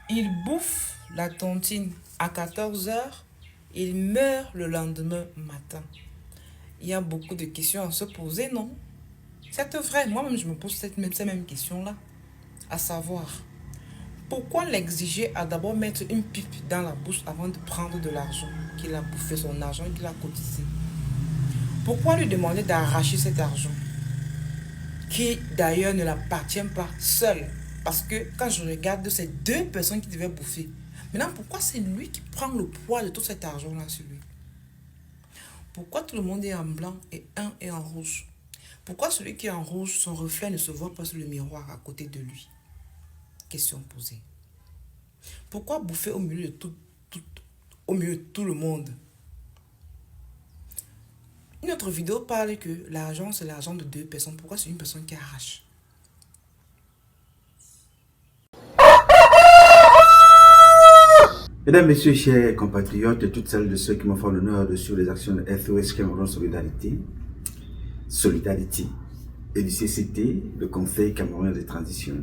Il bouffe la tontine à 14 heures, il meurt le lendemain matin. Il y a beaucoup de questions à se poser, non? C'est vrai, moi-même je me pose ces mêmes questions-là. À savoir, pourquoi l'exiger à d'abord mettre une pipe dans la bouche avant de prendre de l'argent qu'il a bouffé, son argent qu'il a cotisé? Pourquoi lui demander d'arracher cet argent qui d'ailleurs ne l'appartient pas seul? Parce que quand je regarde ces deux personnes qui devaient bouffer, maintenant pourquoi c'est lui qui prend le poids de tout cet argent-là sur lui? Pourquoi tout le monde est en blanc et un est en rouge? Pourquoi celui qui est en rouge, son reflet ne se voit pas sur le miroir à côté de lui? Question posée. Pourquoi bouffer au milieu de au milieu de tout le monde? Une autre vidéo parle que l'argent, c'est l'argent de deux personnes. Pourquoi c'est une personne qui arrache? Mesdames, Messieurs, chers compatriotes et toutes celles de ceux qui me font l'honneur de suivre les actions de SOS Cameroun Solidarité et du CCT, le Conseil camerounais de transition,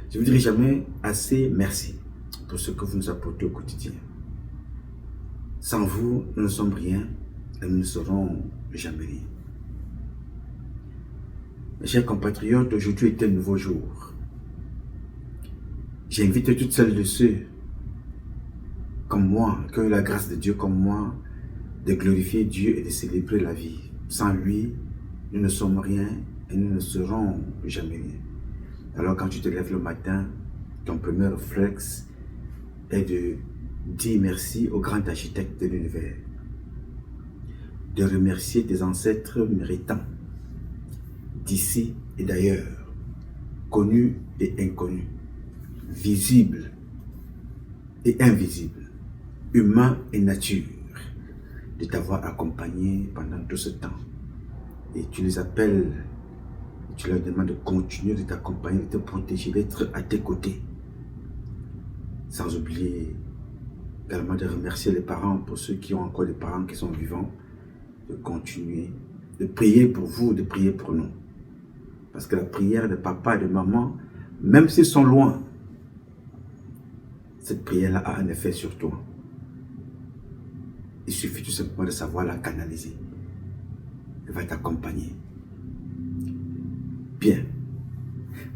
je vous dirai jamais assez merci pour ce que vous nous apportez au quotidien. Sans vous, nous ne sommes rien et nous ne serons jamais rien. Mes chers compatriotes, aujourd'hui est un nouveau jour. J'invite toutes celles de ceux comme moi, que la grâce de Dieu comme moi, de glorifier Dieu et de célébrer la vie. Sans lui, nous ne sommes rien et nous ne serons jamais rien. Alors quand tu te lèves le matin, ton premier réflexe est de dire merci au grand architecte de l'univers, de remercier tes ancêtres méritants, d'ici et d'ailleurs, connus et inconnus, visibles et invisibles, humain et nature, de t'avoir accompagné pendant tout ce temps. Et tu les appelles, tu leur demandes de continuer de t'accompagner, de te protéger, d'être à tes côtés. Sans oublier également de remercier les parents, pour ceux qui ont encore des parents qui sont vivants, de continuer, de prier pour vous, de prier pour nous. Parce que la prière de papa et de maman, même s'ils sont loin, cette prière-là a un effet sur toi. Il suffit tout simplement de savoir la canaliser. Elle va t'accompagner. Bien.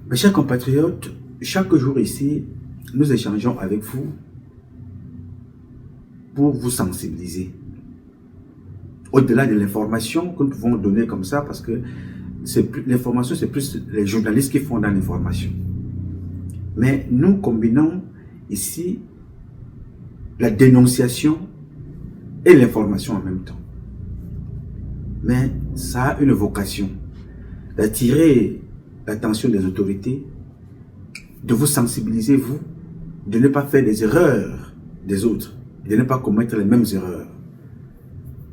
Mes chers compatriotes, chaque jour ici, nous échangeons avec vous pour vous sensibiliser. Au-delà de l'information que nous pouvons donner comme ça, parce que l'information, c'est plus les journalistes qui font dans l'information. Mais nous combinons ici la dénonciation et l'information en même temps. Mais ça a une vocation d'attirer l'attention des autorités, de vous sensibiliser, vous, de ne pas faire des erreurs des autres, de ne pas commettre les mêmes erreurs.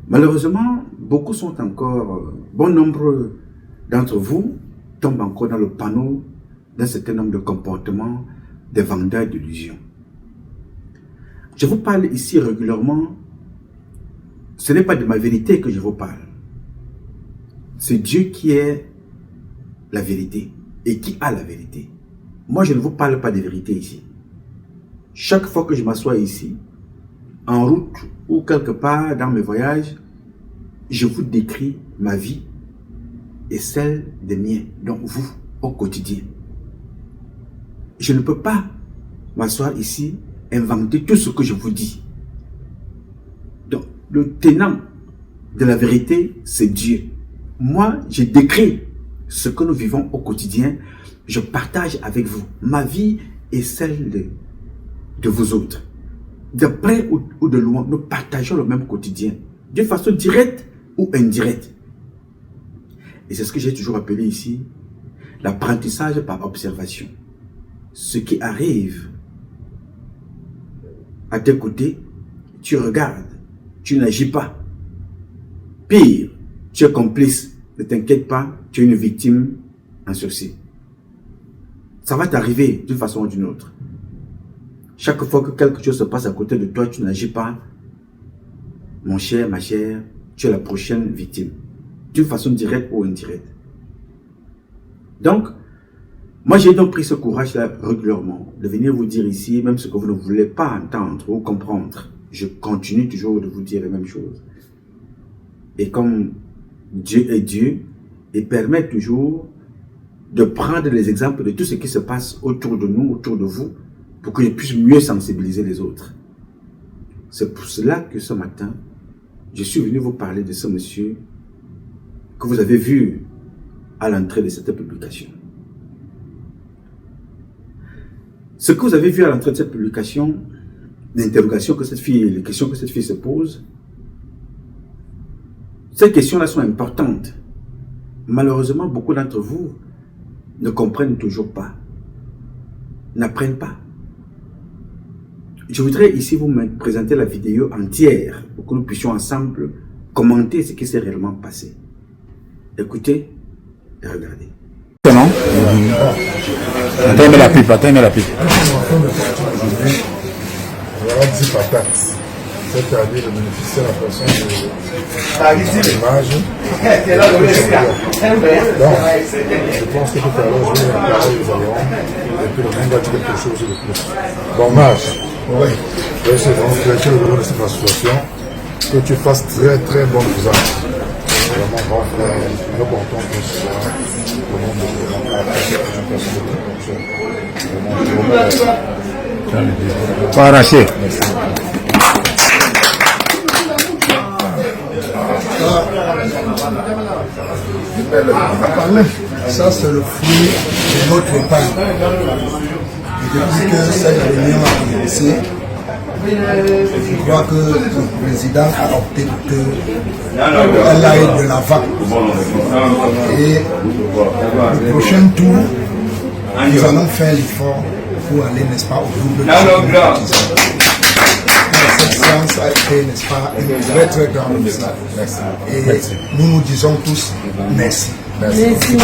Malheureusement, beaucoup sont encore, bon nombre d'entre vous tombent encore dans le panneau d'un certain nombre de comportements des vendeurs d'illusions. Je vous parle ici régulièrement. Ce n'est pas de ma vérité que je vous parle. C'est Dieu qui est la vérité et qui a la vérité. Moi, je ne vous parle pas de vérité ici. Chaque fois que je m'assois ici, en route ou quelque part dans mes voyages, je vous décris ma vie et celle des miens, donc vous, au quotidien. Je ne peux pas m'asseoir ici, inventer tout ce que je vous dis. Donc, le tenant de la vérité, c'est Dieu. Moi, je décris ce que nous vivons au quotidien. Je partage avec vous ma vie et celle de vous autres. De près ou de loin, nous partageons le même quotidien, d'une façon directe ou indirecte. Et c'est ce que j'ai toujours appelé ici l'apprentissage par observation. Ce qui arrive à tes côtés, tu regardes, tu n'agis pas. Pire, tu es complice, ne t'inquiète pas, tu es une victime en sursis. Ça va t'arriver d'une façon ou d'une autre. Chaque fois que quelque chose se passe à côté de toi, tu n'agis pas, mon cher, ma chère, tu es la prochaine victime, d'une façon directe ou indirecte. Donc, Moi, j'ai donc pris ce courage-là régulièrement, de venir vous dire ici, même ce que vous ne voulez pas entendre ou comprendre. Je continue toujours de vous dire les mêmes choses. Et comme Dieu est Dieu, il permet toujours de prendre les exemples de tout ce qui se passe autour de nous, autour de vous, pour que je puisse mieux sensibiliser les autres. C'est pour cela que ce matin, je suis venu vous parler de ce monsieur que vous avez vu à l'entrée de cette publication. Ce que vous avez vu à l'entrée de cette publication, l'interrogation que cette fille, les questions que cette fille se pose, ces questions-là sont importantes. Malheureusement, beaucoup d'entre vous ne comprennent toujours pas, n'apprennent pas. Je voudrais ici vous présenter la vidéo entière pour que nous puissions ensemble commenter ce qui s'est réellement passé. Écoutez et regardez. Non? Attends, la pipe, Voilà 10 patates. C'est-à-dire le bénéficiaire à la personne de l'image. Donc, je pense que tout à l'heure, je vais en parler aux allons et puis le monde va dire quelque chose de plus. Bon, Mage, oui, c'est vraiment que tu le de cette situation, que tu fasses très très bon usage. Vraiment, grand frère, le bon temps que ce soit, le monde de pas arraché. Ça, c'est le fruit de notre épargne. Et depuis que cette réunion a commencé, je crois que le président a opté pour qu'elle aille de l'avant. Et le prochain tour, nous allons faire l'effort pour aller, n'est-ce pas, au groupe de cette séance a été, n'est-ce pas, une très très grande message. Et nous nous disons tous merci. Merci.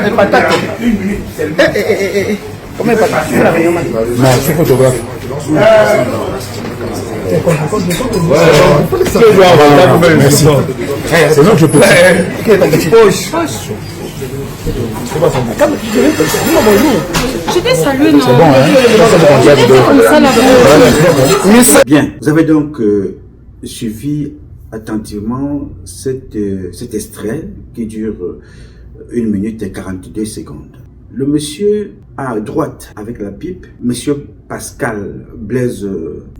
Les patates. Comment les patates? Non, c'est photographe. Merci. C'est là que je peux. Je vais saluer nos... C'est bon, hein? Bien, vous avez donc suivi attentivement cet extrait qui dure 1 minute et 42 secondes. Le monsieur à droite avec la pipe, monsieur Pascal Blaise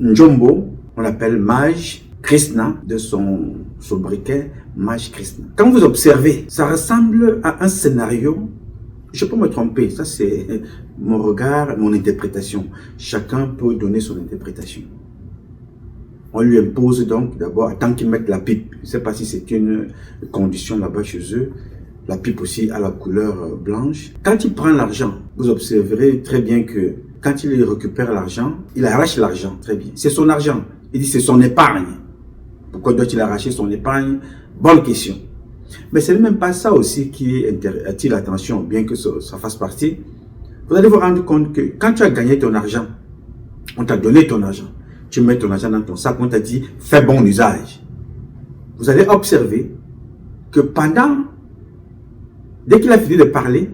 Njombo, on l'appelle Mage Krishna, de son sobriquet Mage Krishna. Quand vous observez, ça ressemble à un scénario. Je peux me tromper, ça c'est mon regard, mon interprétation. Chacun peut donner son interprétation. On lui impose donc d'abord, tant qu'il mette la pipe, je ne sais pas si c'est une condition là-bas chez eux, la pipe aussi a la couleur blanche. Quand il prend l'argent, vous observerez très bien que quand il récupère l'argent, il arrache l'argent, très bien. C'est son argent, il dit c'est son épargne. Pourquoi doit-il arracher son épargne? Bonne question. Mais ce n'est même pas ça aussi qui attire l'attention, bien que ça fasse partie. Vous allez vous rendre compte que quand tu as gagné ton argent, on t'a donné ton argent, tu mets ton argent dans ton sac, on t'a dit fais bon usage. Vous allez observer que dès qu'il a fini de parler,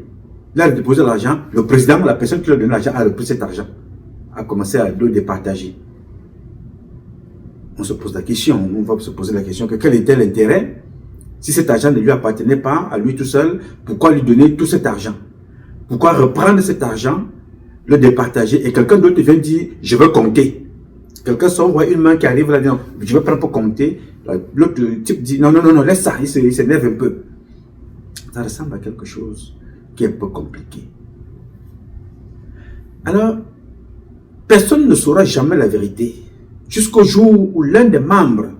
il a déposé l'argent, le président, la personne qui lui a donné l'argent, a repris cet argent, a commencé à le départager. On se pose la question, on va se poser la question que quel était l'intérêt? Si cet argent ne lui appartenait pas à lui tout seul, pourquoi lui donner tout cet argent? Pourquoi reprendre cet argent, le départager et quelqu'un d'autre vient dire je veux compter? Quelqu'un sort, voit une main qui arrive là, dit je veux prendre pour compter. L'autre type dit non, laisse ça, il s'énerve un peu. Ça ressemble à quelque chose qui est un peu compliqué. Alors, personne ne saura jamais la vérité. Jusqu'au jour où l'un des membres,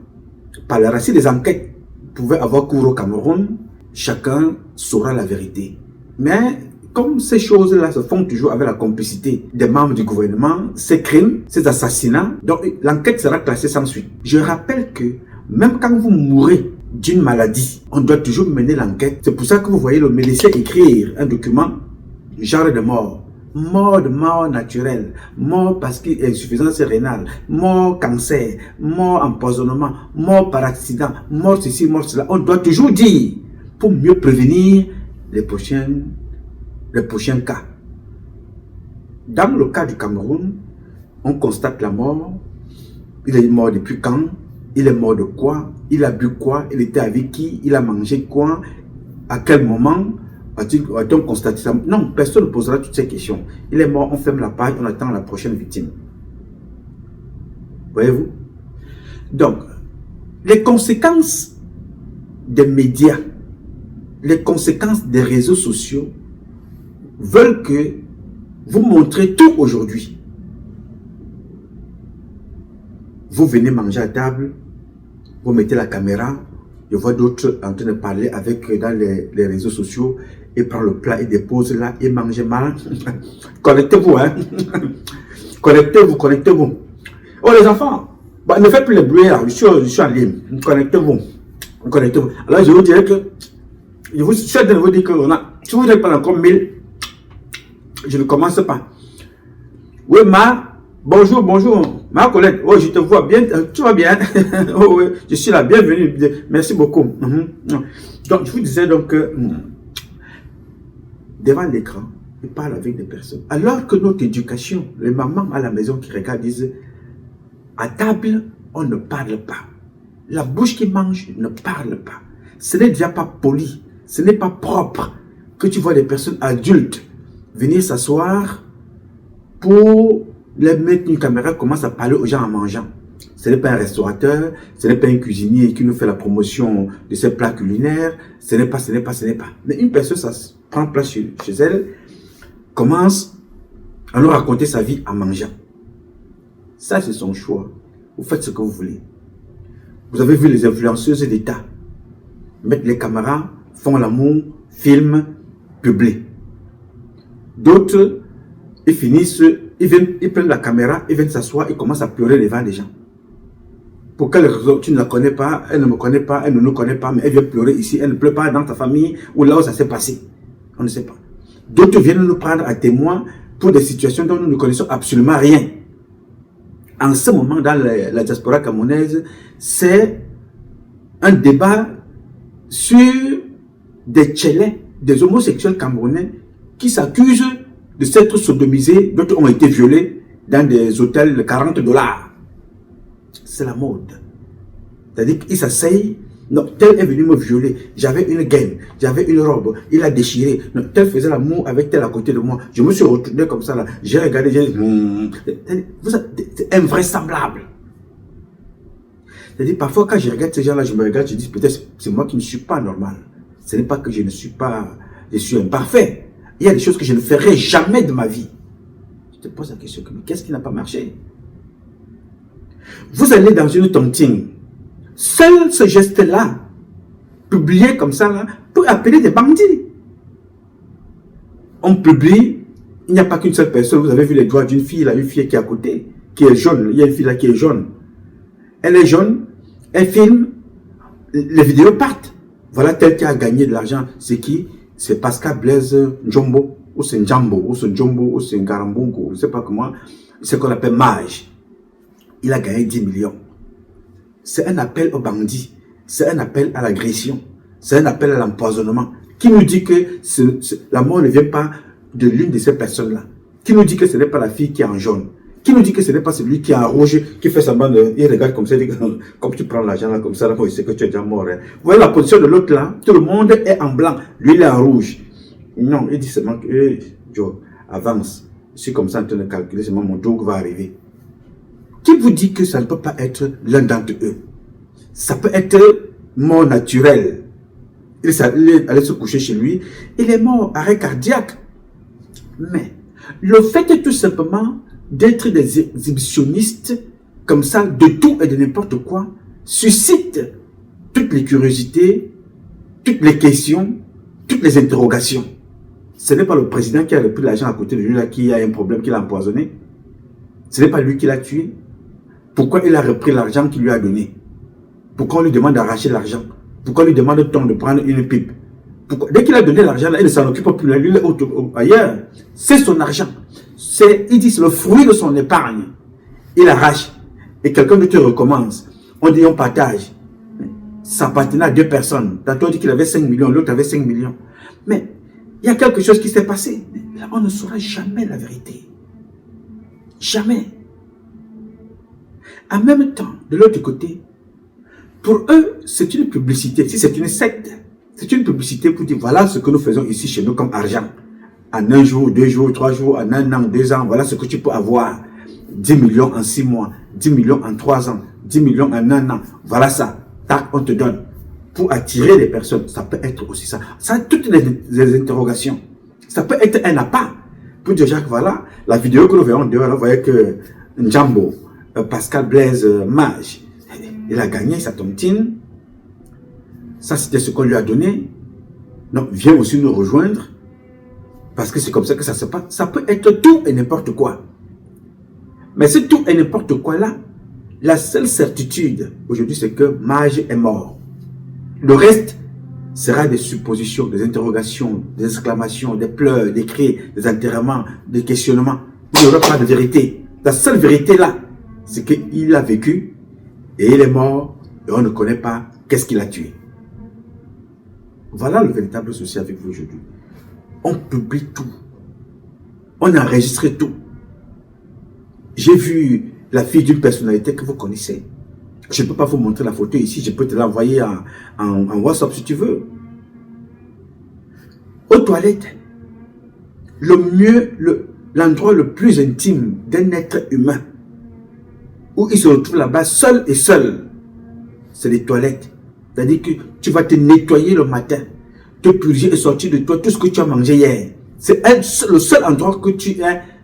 par la racine des enquêtes, pouvait avoir cours au Cameroun, chacun saura la vérité. Mais comme ces choses-là se font toujours avec la complicité des membres du gouvernement, ces crimes, ces assassinats, donc l'enquête sera classée sans suite. Je rappelle que même quand vous mourrez d'une maladie, on doit toujours mener l'enquête. C'est pour ça que vous voyez le médecin écrire un document, genre de mort. mort de mort naturelle, mort parce qu'il y a insuffisance rénale, mort cancer, mort empoisonnement, mort par accident, mort ceci, mort cela. On doit toujours dire pour mieux prévenir les prochains cas. Dans le cas du Cameroun, on constate la mort. Il est mort depuis quand? Il est mort de quoi? Il a bu quoi? Il était avec qui? Il a mangé quoi? À quel moment a-t-on constaté ça? Non, personne ne posera toutes ces questions. Il est mort, on ferme la page, on attend la prochaine victime. Voyez-vous? Donc, les conséquences des médias, les conséquences des réseaux sociaux veulent que vous montrez tout aujourd'hui. Vous venez manger à table, vous mettez la caméra, je vois d'autres en train de parler avec dans les réseaux sociaux, et prend le plat et dépose là et mange mal. Connectez-vous, hein. Connectez-vous, connectez-vous. Oh les enfants, bah, ne faites plus le bruit là, je suis en ligne. Connectez-vous. Connectez-vous. Alors je vous dirais que, je vous suis en train de vous dire que si vous n'êtes pas encore 1000, je ne commence pas. Oui, bonjour, bonjour. Ma collègue, oh, je te vois bien, tu vas bien? Oh, oui, je suis là, bienvenue, merci beaucoup. Donc, je vous disais donc que devant l'écran, je parle avec des personnes. Alors que notre éducation, les mamans à la maison qui regardent disent, à table, on ne parle pas. La bouche qui mange ne parle pas. Ce n'est déjà pas poli, ce n'est pas propre que tu vois des personnes adultes venir s'asseoir pour les mettre une caméra, commence à parler aux gens en mangeant. Ce n'est pas un restaurateur, ce n'est pas un cuisinier qui nous fait la promotion de ses plats culinaires, ce n'est pas. Mais une personne, ça prend place chez elle, commence à nous raconter sa vie en mangeant. Ça, c'est son choix. Vous faites ce que vous voulez. Vous avez vu les influenceuses d'État mettre les caméras, font l'amour, filment, publient. D'autres, ils finissent, ils prennent la caméra, ils viennent s'asseoir et commencent à pleurer devant les gens. Pour quelle raison? Tu ne la connais pas, elle ne me connaît pas, elle ne nous connaît pas, mais elle vient pleurer ici, elle ne pleure pas dans ta famille ou là où ça s'est passé. On ne sait pas. D'autres viennent nous prendre à témoin pour des situations dont nous ne connaissons absolument rien. En ce moment, dans la diaspora camerounaise, c'est un débat sur des tchélés, des homosexuels camerounais qui s'accusent de s'être sodomisés, d'autres ont été violés dans des hôtels de $40. C'est la mode. C'est-à-dire qu'ils s'asseyent, non, tel est venu me violer, j'avais une gaine, j'avais une robe, il a déchiré, non, tel faisait l'amour avec tel à côté de moi, je me suis retourné comme ça là, j'ai regardé, j'ai dit, c'est invraisemblable. C'est-à-dire parfois quand je regarde ces gens-là, je me regarde, je dis peut-être c'est moi qui ne suis pas normal. Ce n'est pas que je ne suis pas, je suis imparfait. Il y a des choses que je ne ferai jamais de ma vie. Je te pose la question, qu'est-ce qui n'a pas marché? Vous allez dans une tontine. Seul ce geste-là, publié comme ça, là, peut appeler des bandits. On publie, il n'y a pas qu'une seule personne. Vous avez vu les doigts d'une fille, là, une fille qui est à côté, qui est jaune. Il y a une fille là qui est jaune. Elle est jaune, elle filme, les vidéos partent. Voilà tel qui a gagné de l'argent. C'est qui? C'est Pascal Blaise Njombo, ou c'est Njambo, ou c'est Njombo, ou c'est Ngarambongo, je ne sais pas comment. C'est ce qu'on appelle mage. Il a gagné 10 millions. C'est un appel aux bandits. C'est un appel à l'agression. C'est un appel à l'empoisonnement. Qui nous dit que la mort ne vient pas de l'une de ces personnes-là? Qui nous dit que ce n'est pas la fille qui est en jaune? Qui nous dit que ce n'est pas celui qui est en rouge, qui fait semblant de... Il regarde comme ça, il dit, comme tu prends l'argent là, comme ça, là, il sait que tu es déjà mort. Hein. Vous voyez la position de l'autre là? Tout le monde est en blanc. Lui, il est en rouge. Non, il dit seulement que, Joe, avance. Je suis comme ça en train de calculer, seulement mon jour va arriver. Qui vous dit que ça ne peut pas être l'un d'entre eux? Ça peut être mort naturel. Il est allé se coucher chez lui. Il est mort, arrêt cardiaque. Mais le fait est tout simplement d'être des exhibitionnistes comme ça, de tout et de n'importe quoi, suscite toutes les curiosités, toutes les questions, toutes les interrogations. Ce n'est pas le président qui a repris l'argent à côté de lui là, qui a un problème, qui l'a empoisonné. Ce n'est pas lui qui l'a tué. Pourquoi il a repris l'argent qu'il lui a donné? Pourquoi on lui demande d'arracher l'argent? Pourquoi on lui demande de prendre une pipe? Pourquoi? Dès qu'il a donné l'argent, il ne s'en occupe plus, lui, ailleurs. C'est son argent. Il dit c'est le fruit de son épargne. Il arrache. Et quelqu'un te recommence. On dit on partage. Ça appartenait à 2 personnes. Tantôt on dit qu'il avait 5 millions, l'autre avait 5 millions. Mais il y a quelque chose qui s'est passé. Là, on ne saura jamais la vérité. Jamais. En même temps, de l'autre côté, pour eux, c'est une publicité. Si c'est une secte, c'est une publicité pour dire voilà ce que nous faisons ici chez nous comme argent. En 1 jour, 2 jours, 3 jours, en 1 an, 2 ans, voilà ce que tu peux avoir. 10 millions en 6 mois, 10 millions en 3 ans, 10 millions en 1 an. Voilà ça. Tac, on te donne. Pour attirer les personnes, ça peut être aussi ça. Ça a toutes les interrogations. Ça peut être un appât. Pour dire, Jacques, voilà, la vidéo que nous verrons dehors, vous voyez que Njambo, Pascal Blaise, Mage, il a gagné sa tontine. Ça, c'était ce qu'on lui a donné. Donc, viens aussi nous rejoindre. Parce que c'est comme ça que ça se passe. Ça peut être tout et n'importe quoi. Mais c'est tout et n'importe quoi là. La seule certitude aujourd'hui, c'est que Mage est mort. Le reste sera des suppositions, des interrogations, des exclamations, des pleurs, des cris, des enterrements, des questionnements. Il n'y aura pas de vérité. La seule vérité là, c'est qu'il a vécu et il est mort et on ne connaît pas qu'est-ce qu'il a tué. Voilà le véritable souci avec vous aujourd'hui. On publie tout. On a enregistré tout. J'ai vu la fille d'une personnalité que vous connaissez. Je ne peux pas vous montrer la photo ici. Je peux te l'envoyer en WhatsApp si tu veux. Aux toilettes. L'endroit le plus intime d'un être humain. Où il se retrouve là-bas seul et seul. C'est les toilettes. C'est-à-dire que tu vas te nettoyer le matin. Te purger et sortir de toi tout ce que tu as mangé hier. C'est le seul endroit que tu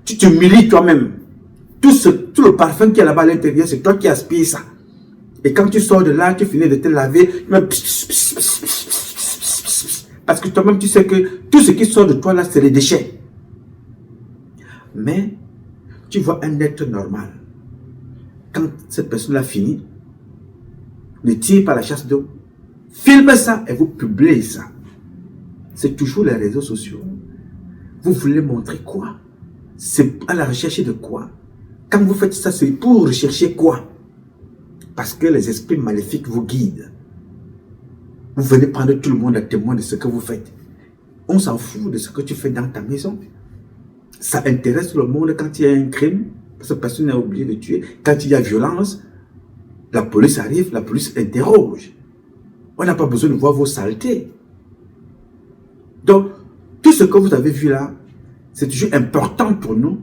t'humilies toi-même. Tout le parfum qui est là-bas à l'intérieur, c'est toi qui aspires ça. Et quand tu sors de là, tu finis de te laver, parce que toi-même tu sais que tout ce qui sort de toi là, c'est les déchets. Mais tu vois un être normal. Quand cette personne a fini, ne tire pas la chasse d'eau. Filmez ça et vous publiez ça. C'est toujours les réseaux sociaux. Vous voulez montrer quoi? C'est à la recherche de quoi? Quand vous faites ça, c'est pour rechercher quoi? Parce que les esprits maléfiques vous guident. Vous venez prendre tout le monde à témoin de ce que vous faites. On s'en fout de ce que tu fais dans ta maison. Ça intéresse le monde quand il y a un crime, parce que personne n'est obligé de tuer. Quand il y a violence, la police arrive, la police interroge. On n'a pas besoin de voir vos saletés. Donc, tout ce que vous avez vu là, c'est toujours important pour nous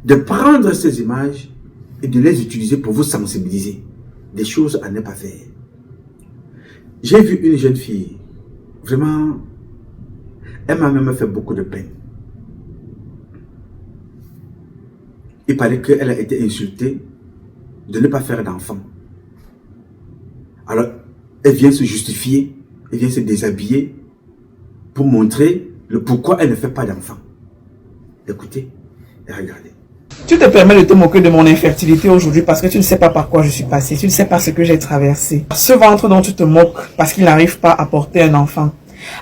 de prendre ces images et de les utiliser pour vous sensibiliser. Des choses à ne pas faire. J'ai vu une jeune fille, vraiment, elle m'a même fait beaucoup de peine. Il paraît qu'elle a été insultée de ne pas faire d'enfant. Alors, elle vient se justifier, elle vient se déshabiller pour montrer le pourquoi elle ne fait pas d'enfant. Écoutez et regardez. Tu te permets de te moquer de mon infertilité aujourd'hui parce que tu ne sais pas par quoi je suis passée, tu ne sais pas ce que j'ai traversé. Ce ventre dont tu te moques parce qu'il n'arrive pas à porter un enfant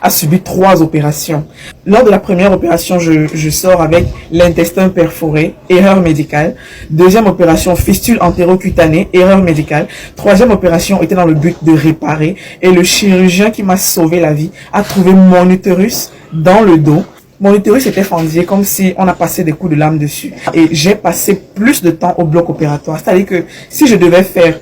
a subi 3 opérations. Lors de la première opération, je sors avec l'intestin perforé, erreur médicale. Deuxième opération, fistule entérocutanée, erreur médicale. Troisième opération était dans le but de réparer. Et le chirurgien qui m'a sauvé la vie a trouvé mon utérus dans le dos. Mon utérus était fendillé comme si on a passé des coups de lame dessus. Et j'ai passé plus de temps au bloc opératoire. C'est-à-dire que si je devais faire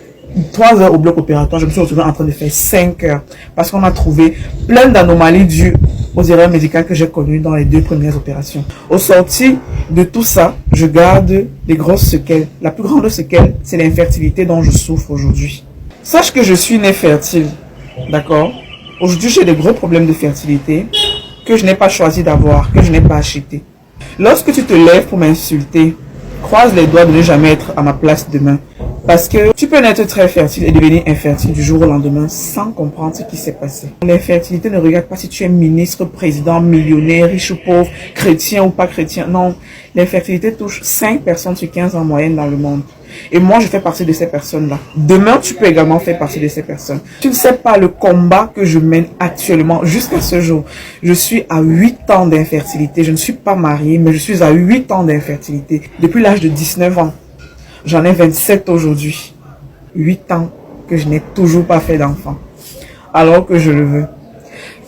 3 heures au bloc opératoire, je me suis retrouvé en train de faire 5 heures. Parce qu'on a trouvé plein d'anomalies dues aux erreurs médicales que j'ai connues dans les 2 premières opérations. Au sorti de tout ça, je garde des grosses séquelles. La plus grande séquelle, c'est l'infertilité dont je souffre aujourd'hui. Sache que je suis née fertile. D'accord? Aujourd'hui, j'ai des gros problèmes de fertilité que je n'ai pas choisi d'avoir, que je n'ai pas acheté. Lorsque tu te lèves pour m'insulter, croise les doigts de ne jamais être à ma place demain. Parce que tu peux naître très fertile et devenir infertile du jour au lendemain sans comprendre ce qui s'est passé. L'infertilité ne regarde pas si tu es ministre, président, millionnaire, riche ou pauvre, chrétien ou pas chrétien. Non, l'infertilité touche 5 personnes sur 15 en moyenne dans le monde. Et moi, je fais partie de ces personnes-là. Demain, tu peux également faire partie de ces personnes. Tu ne sais pas le combat que je mène actuellement jusqu'à ce jour. Je suis à 8 ans d'infertilité. Je ne suis pas mariée, mais je suis à 8 ans d'infertilité. Depuis l'âge de 19 ans. J'en ai 27 aujourd'hui. 8 ans que je n'ai toujours pas fait d'enfant. Alors que je le veux.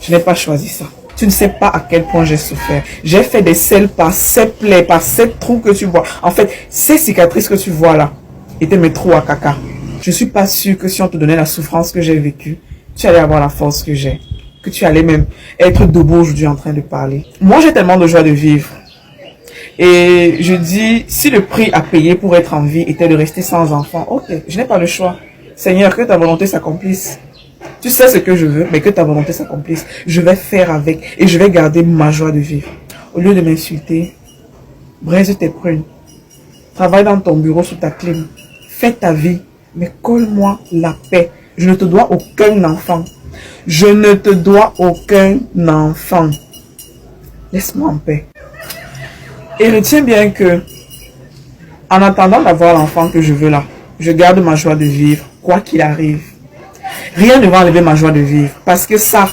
Je n'ai pas choisi ça. Tu ne sais pas à quel point j'ai souffert. J'ai fait des selles par ces plaies, par ces trous que tu vois. En fait, ces cicatrices que tu vois là étaient mes trous à caca. Je ne suis pas sûre que si on te donnait la souffrance que j'ai vécue, tu allais avoir la force que j'ai. Que tu allais même être debout aujourd'hui en train de parler. Moi, j'ai tellement de joie de vivre. Et je dis, si le prix à payer pour être en vie était de rester sans enfant, ok, je n'ai pas le choix. Seigneur, que ta volonté s'accomplisse. Tu sais ce que je veux, mais que ta volonté s'accomplisse. Je vais faire avec et je vais garder ma joie de vivre. Au lieu de m'insulter, braise tes prunes. Travaille dans ton bureau sous ta clim. Fais ta vie, mais colle-moi la paix. Je ne te dois aucun enfant. Je ne te dois aucun enfant. Laisse-moi en paix. Et retiens bien que, en attendant d'avoir l'enfant que je veux là, je garde ma joie de vivre, quoi qu'il arrive. Rien ne va enlever ma joie de vivre. Parce que ça,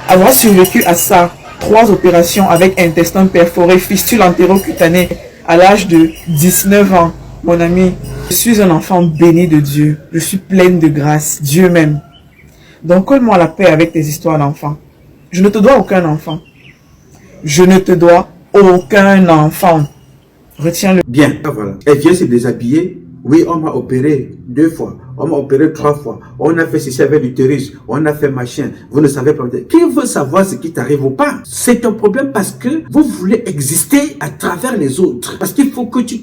avoir survécu à ça, 3 opérations avec intestin perforé, fistule entérocutanée, à l'âge de 19 ans, mon ami, je suis un enfant béni de Dieu. Je suis pleine de grâce, Dieu même. Donc colle-moi la paix avec tes histoires d'enfants. Je ne te dois aucun enfant. Je ne te dois aucun enfant. Retiens-le. Bien, voilà. Elle vient se déshabiller. Oui, on m'a opéré 2 fois. On m'a opéré 3 fois. On a fait ceci avec l'utérus. On a fait machin. Vous ne savez pas. Qui veut savoir ce qui t'arrive ou pas? C'est un problème parce que vous voulez exister à travers les autres. Parce qu'il faut que tu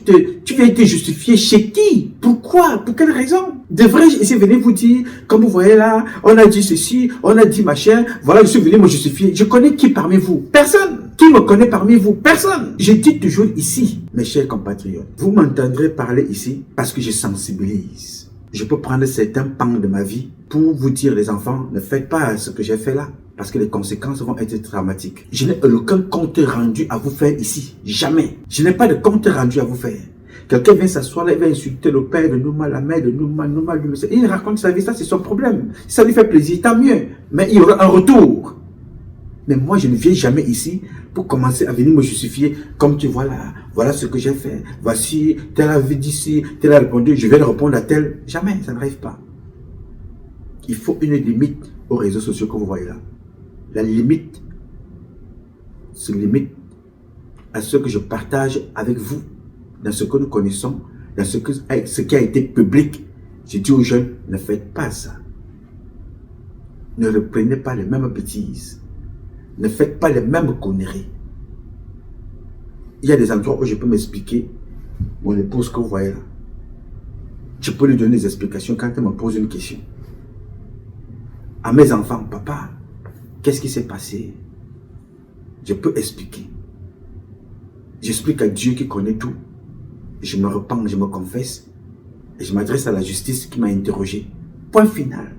viens te justifier chez qui? Pourquoi? Pour quelle raison? Devrais-je ici venir vous dire, comme vous voyez là, on a dit ceci, on a dit machin. Voilà, je suis venu me justifier. Je connais qui parmi vous? Personne. Qui me connaît parmi vous? Personne. Je dis toujours ici, mes chers compatriotes, vous m'entendrez parler ici parce que je sensibilise. Je peux prendre certains pans de ma vie pour vous dire, les enfants, ne faites pas ce que j'ai fait là, parce que les conséquences vont être dramatiques. Je n'ai aucun compte rendu à vous faire ici. Jamais. Je n'ai pas de compte rendu à vous faire. Quelqu'un vient s'asseoir là, il va insulter le père de Nouma, la mère de Nouma, il raconte sa vie, ça c'est son problème. Si ça lui fait plaisir, tant mieux. Mais il y aura un retour. Mais moi, je ne viens jamais ici pour commencer à venir me justifier. Comme tu vois là, voilà ce que j'ai fait. Voici, tel avait dit ci, tel a répondu, je vais le répondre à tel. Jamais, ça n'arrive pas. Il faut une limite aux réseaux sociaux que vous voyez là. La limite se limite à ce que je partage avec vous, dans ce que nous connaissons, dans ce qui a été public. Je dis aux jeunes, ne faites pas ça. Ne reprenez pas les mêmes bêtises. Ne faites pas les mêmes conneries. Il y a des endroits où je peux m'expliquer. Mon épouse que vous voyez là. Je peux lui donner des explications quand elle me pose une question. À mes enfants, papa, qu'est-ce qui s'est passé? Je peux expliquer. J'explique à Dieu qui connaît tout. Je me repens, je me confesse. Et je m'adresse à la justice qui m'a interrogé. Point final.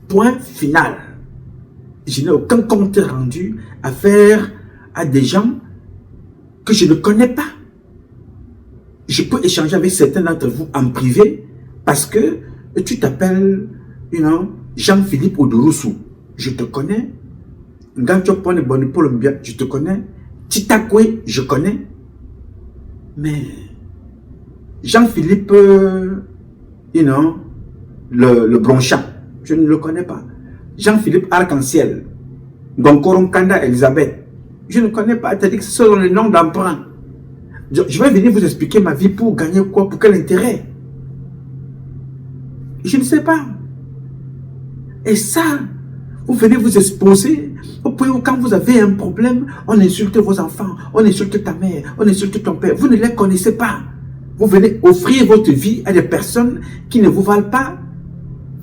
Point final. Je n'ai aucun compte rendu à faire à des gens que je ne connais pas. Je peux échanger avec certains d'entre vous en privé parce que tu t'appelles Jean-Philippe Odoroussou. Je te connais. Ngachopone Bonipolombia, je te connais. Titakwe, je connais. Mais Jean-Philippe, le Blanchard, je ne le connais pas. Jean-Philippe Arc-en-Ciel, Gonkoron Kanda Elisabeth, je ne connais pas, c'est-à-dire que ce sont les noms d'emprunt. Je vais venir vous expliquer ma vie pour gagner quoi, pour quel intérêt? Je ne sais pas. Et ça, vous venez vous exposer au point où quand vous avez un problème, on insulte vos enfants, on insulte ta mère, on insulte ton père. Vous ne les connaissez pas. Vous venez offrir votre vie à des personnes qui ne vous valent pas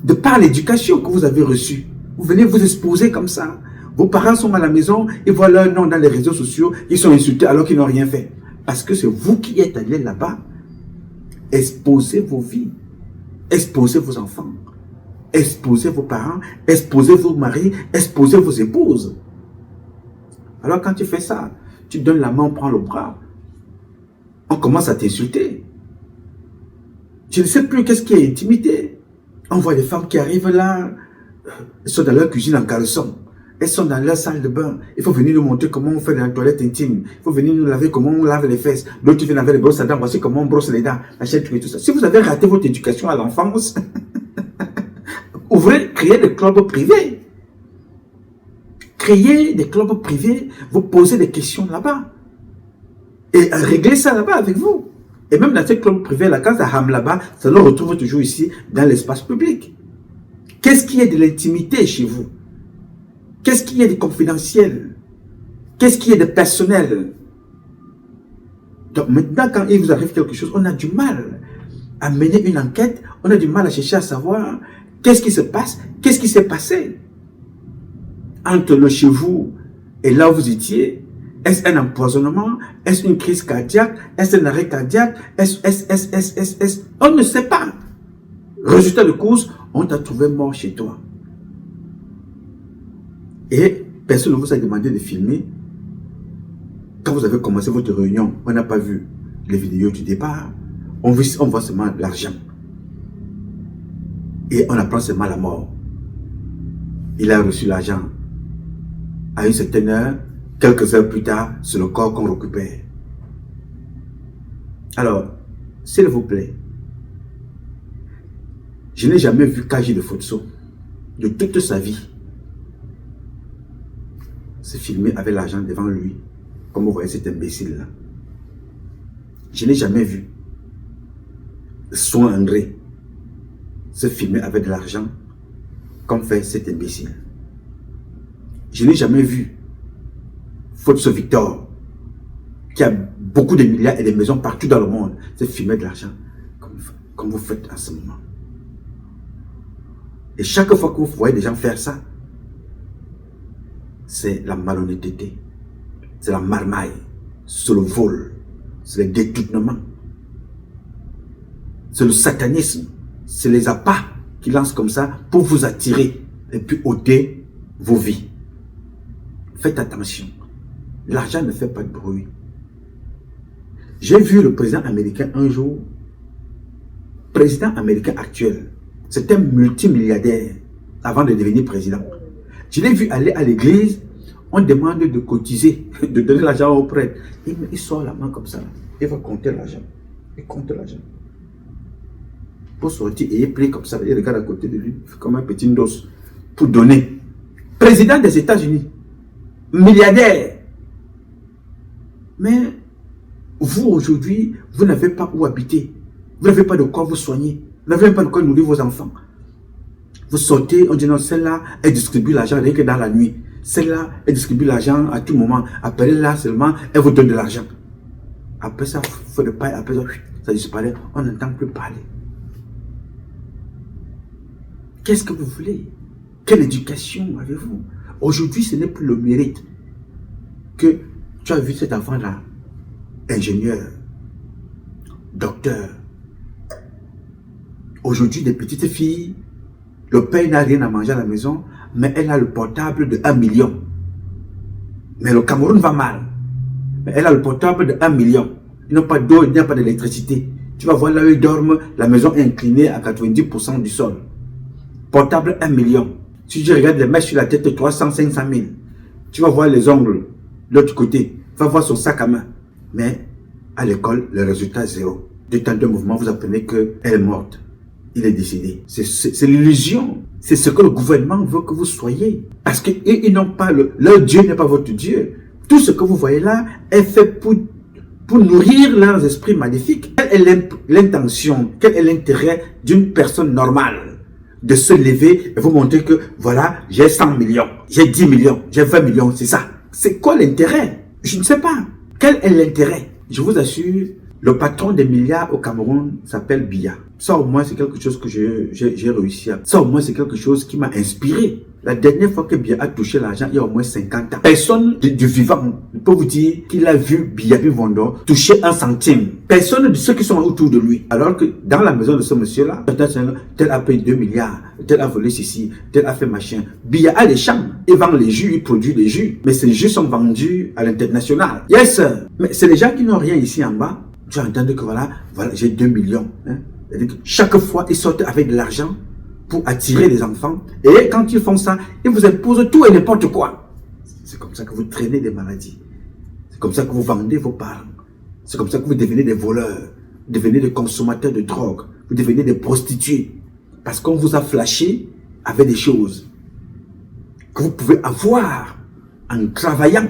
de par l'éducation que vous avez reçue. Vous venez vous exposer comme ça. Vos parents sont à la maison, ils voient leur nom dans les réseaux sociaux, ils sont insultés alors qu'ils n'ont rien fait. Parce que c'est vous qui êtes allés là-bas. Exposez vos vies, exposez vos enfants, exposez vos parents, exposez vos maris, exposez vos épouses. Alors quand tu fais ça, tu donnes la main, on prend le bras. On commence à t'insulter. Je ne sais plus qu'est-ce qui est intimité. On voit des femmes qui arrivent là, elles sont dans leur cuisine en caleçon. Elles sont dans leur salle de bain. Il faut venir nous montrer comment on fait la toilette intime. Il faut venir nous laver comment on lave les fesses. L'autre vient avec les brosses à dents. Voici comment on brosse les dents. Achète tout et tout ça. Si vous avez raté votre éducation à l'enfance, créez des clubs privés. Créez des clubs privés. Vous posez des questions là-bas. Et réglez ça là-bas avec vous. Et même dans ces clubs privés, la case à Ham là-bas, ça nous retrouve toujours ici dans l'espace public. Qu'est-ce qui est de l'intimité chez vous? Qu'est-ce qui est de confidentiel? Qu'est-ce qui est de personnel? Donc maintenant, quand il vous arrive quelque chose, on a du mal à mener une enquête, on a du mal à chercher à savoir qu'est-ce qui se passe, qu'est-ce qui s'est passé entre le chez vous et là où vous étiez. Est-ce un empoisonnement? Est-ce une crise cardiaque? Est-ce un arrêt cardiaque? Est-ce on ne sait pas. Résultat de course, on t'a trouvé mort chez toi. Et personne ne vous a demandé de filmer. Quand vous avez commencé votre réunion, on n'a pas vu les vidéos du départ. On voit seulement l'argent. Et on apprend seulement la mort. Il a reçu l'argent. À une certaine heure, quelques heures plus tard, c'est le corps qu'on récupère. Alors, s'il vous plaît, je n'ai jamais vu Kaji de Fotso de toute sa vie se filmer avec l'argent devant lui, comme vous voyez cet imbécile-là. Je n'ai jamais vu Soin André se filmer avec de l'argent, comme fait cet imbécile. Je n'ai jamais vu Fotso Victor, qui a beaucoup de milliards et des maisons partout dans le monde, se filmer de l'argent, comme vous faites en ce moment. Et chaque fois que vous voyez des gens faire ça, c'est la malhonnêteté, c'est la marmaille, c'est le vol, c'est le détournement, c'est le satanisme, c'est les appâts qui lancent comme ça pour vous attirer et puis ôter vos vies. Faites attention, l'argent ne fait pas de bruit. J'ai vu le président américain un jour, président américain actuel, c'était un multimilliardaire avant de devenir président. Je l'ai vu aller à l'église, on demande de cotiser, de donner l'argent aux prêtres. Il sort la main comme ça, il va compter l'argent. Il compte l'argent. Pour sortir, et il plie comme ça, il regarde à côté de lui, comme un petit dos, pour donner. Président des États-Unis, milliardaire. Mais vous aujourd'hui, vous n'avez pas où habiter. Vous n'avez pas de quoi vous soigner. Vous n'avez pas de quoi nourrir vos enfants. Vous sortez, on dit non, celle-là, elle distribue l'argent rien que dans la nuit. Celle-là, elle distribue l'argent à tout moment. Appelez-la seulement, elle vous donne de l'argent. Après ça, il faut de paille, après ça disparaît, on n'entend plus parler. Qu'est-ce que vous voulez? Quelle éducation avez-vous? Aujourd'hui, ce n'est plus le mérite que tu as vu cet enfant-là, ingénieur, docteur. Aujourd'hui, des petites filles, le père n'a rien à manger à la maison, mais elle a le portable de 1 million. Mais le Cameroun va mal. Mais elle a le portable de 1 million. Ils n'ont pas d'eau, il n'y a pas d'électricité. Tu vas voir là où ils dorment, la maison est inclinée à 90% du sol. Portable 1 million. Si tu regardes les mèches sur la tête, 300, 500 000. Tu vas voir les ongles de l'autre côté. Tu vas voir son sac à main. Mais à l'école, le résultat est zéro. De temps de mouvement, vous apprenez qu'elle est morte. Il est décédé. C'est l'illusion. C'est ce que le gouvernement veut que vous soyez. Parce qu'ils n'ont pas leur Dieu n'est pas votre Dieu. Tout ce que vous voyez là est fait pour nourrir leurs esprits maléfiques. Quelle est l'intention, quel est l'intérêt d'une personne normale de se lever et vous montrer que voilà, j'ai 100 millions, j'ai 10 millions, j'ai 20 millions, c'est ça. C'est quoi l'intérêt? Je ne sais pas. Quel est l'intérêt? Je vous assure, le patron des milliards au Cameroun s'appelle Biya. Ça au moins c'est quelque chose que j'ai réussi à... Ça au moins c'est quelque chose qui m'a inspiré. La dernière fois que Biya a touché l'argent, il y a au moins 50 ans. Personne du vivant ne peut vous dire qu'il a vu Biya Bivondo toucher 1 centime. Personne de ceux qui sont autour de lui. Alors que dans la maison de ce monsieur-là, tel a payé 2 milliards, tel a volé ceci, tel a fait machin. Biya a les champs, il vend les jus, il produit les jus. Mais ces jus sont vendus à l'international. Yes, mais c'est les gens qui n'ont rien ici en bas. Tu as entendu que voilà j'ai 2 millions. Hein? C'est-à-dire que chaque fois, ils sortent avec de l'argent pour attirer les enfants. Et quand ils font ça, ils vous imposent tout et n'importe quoi. C'est comme ça que vous traînez des maladies. C'est comme ça que vous vendez vos parents. C'est comme ça que vous devenez des voleurs, vous devenez des consommateurs de drogue, vous devenez des prostituées. Parce qu'on vous a flashé avec des choses que vous pouvez avoir en travaillant,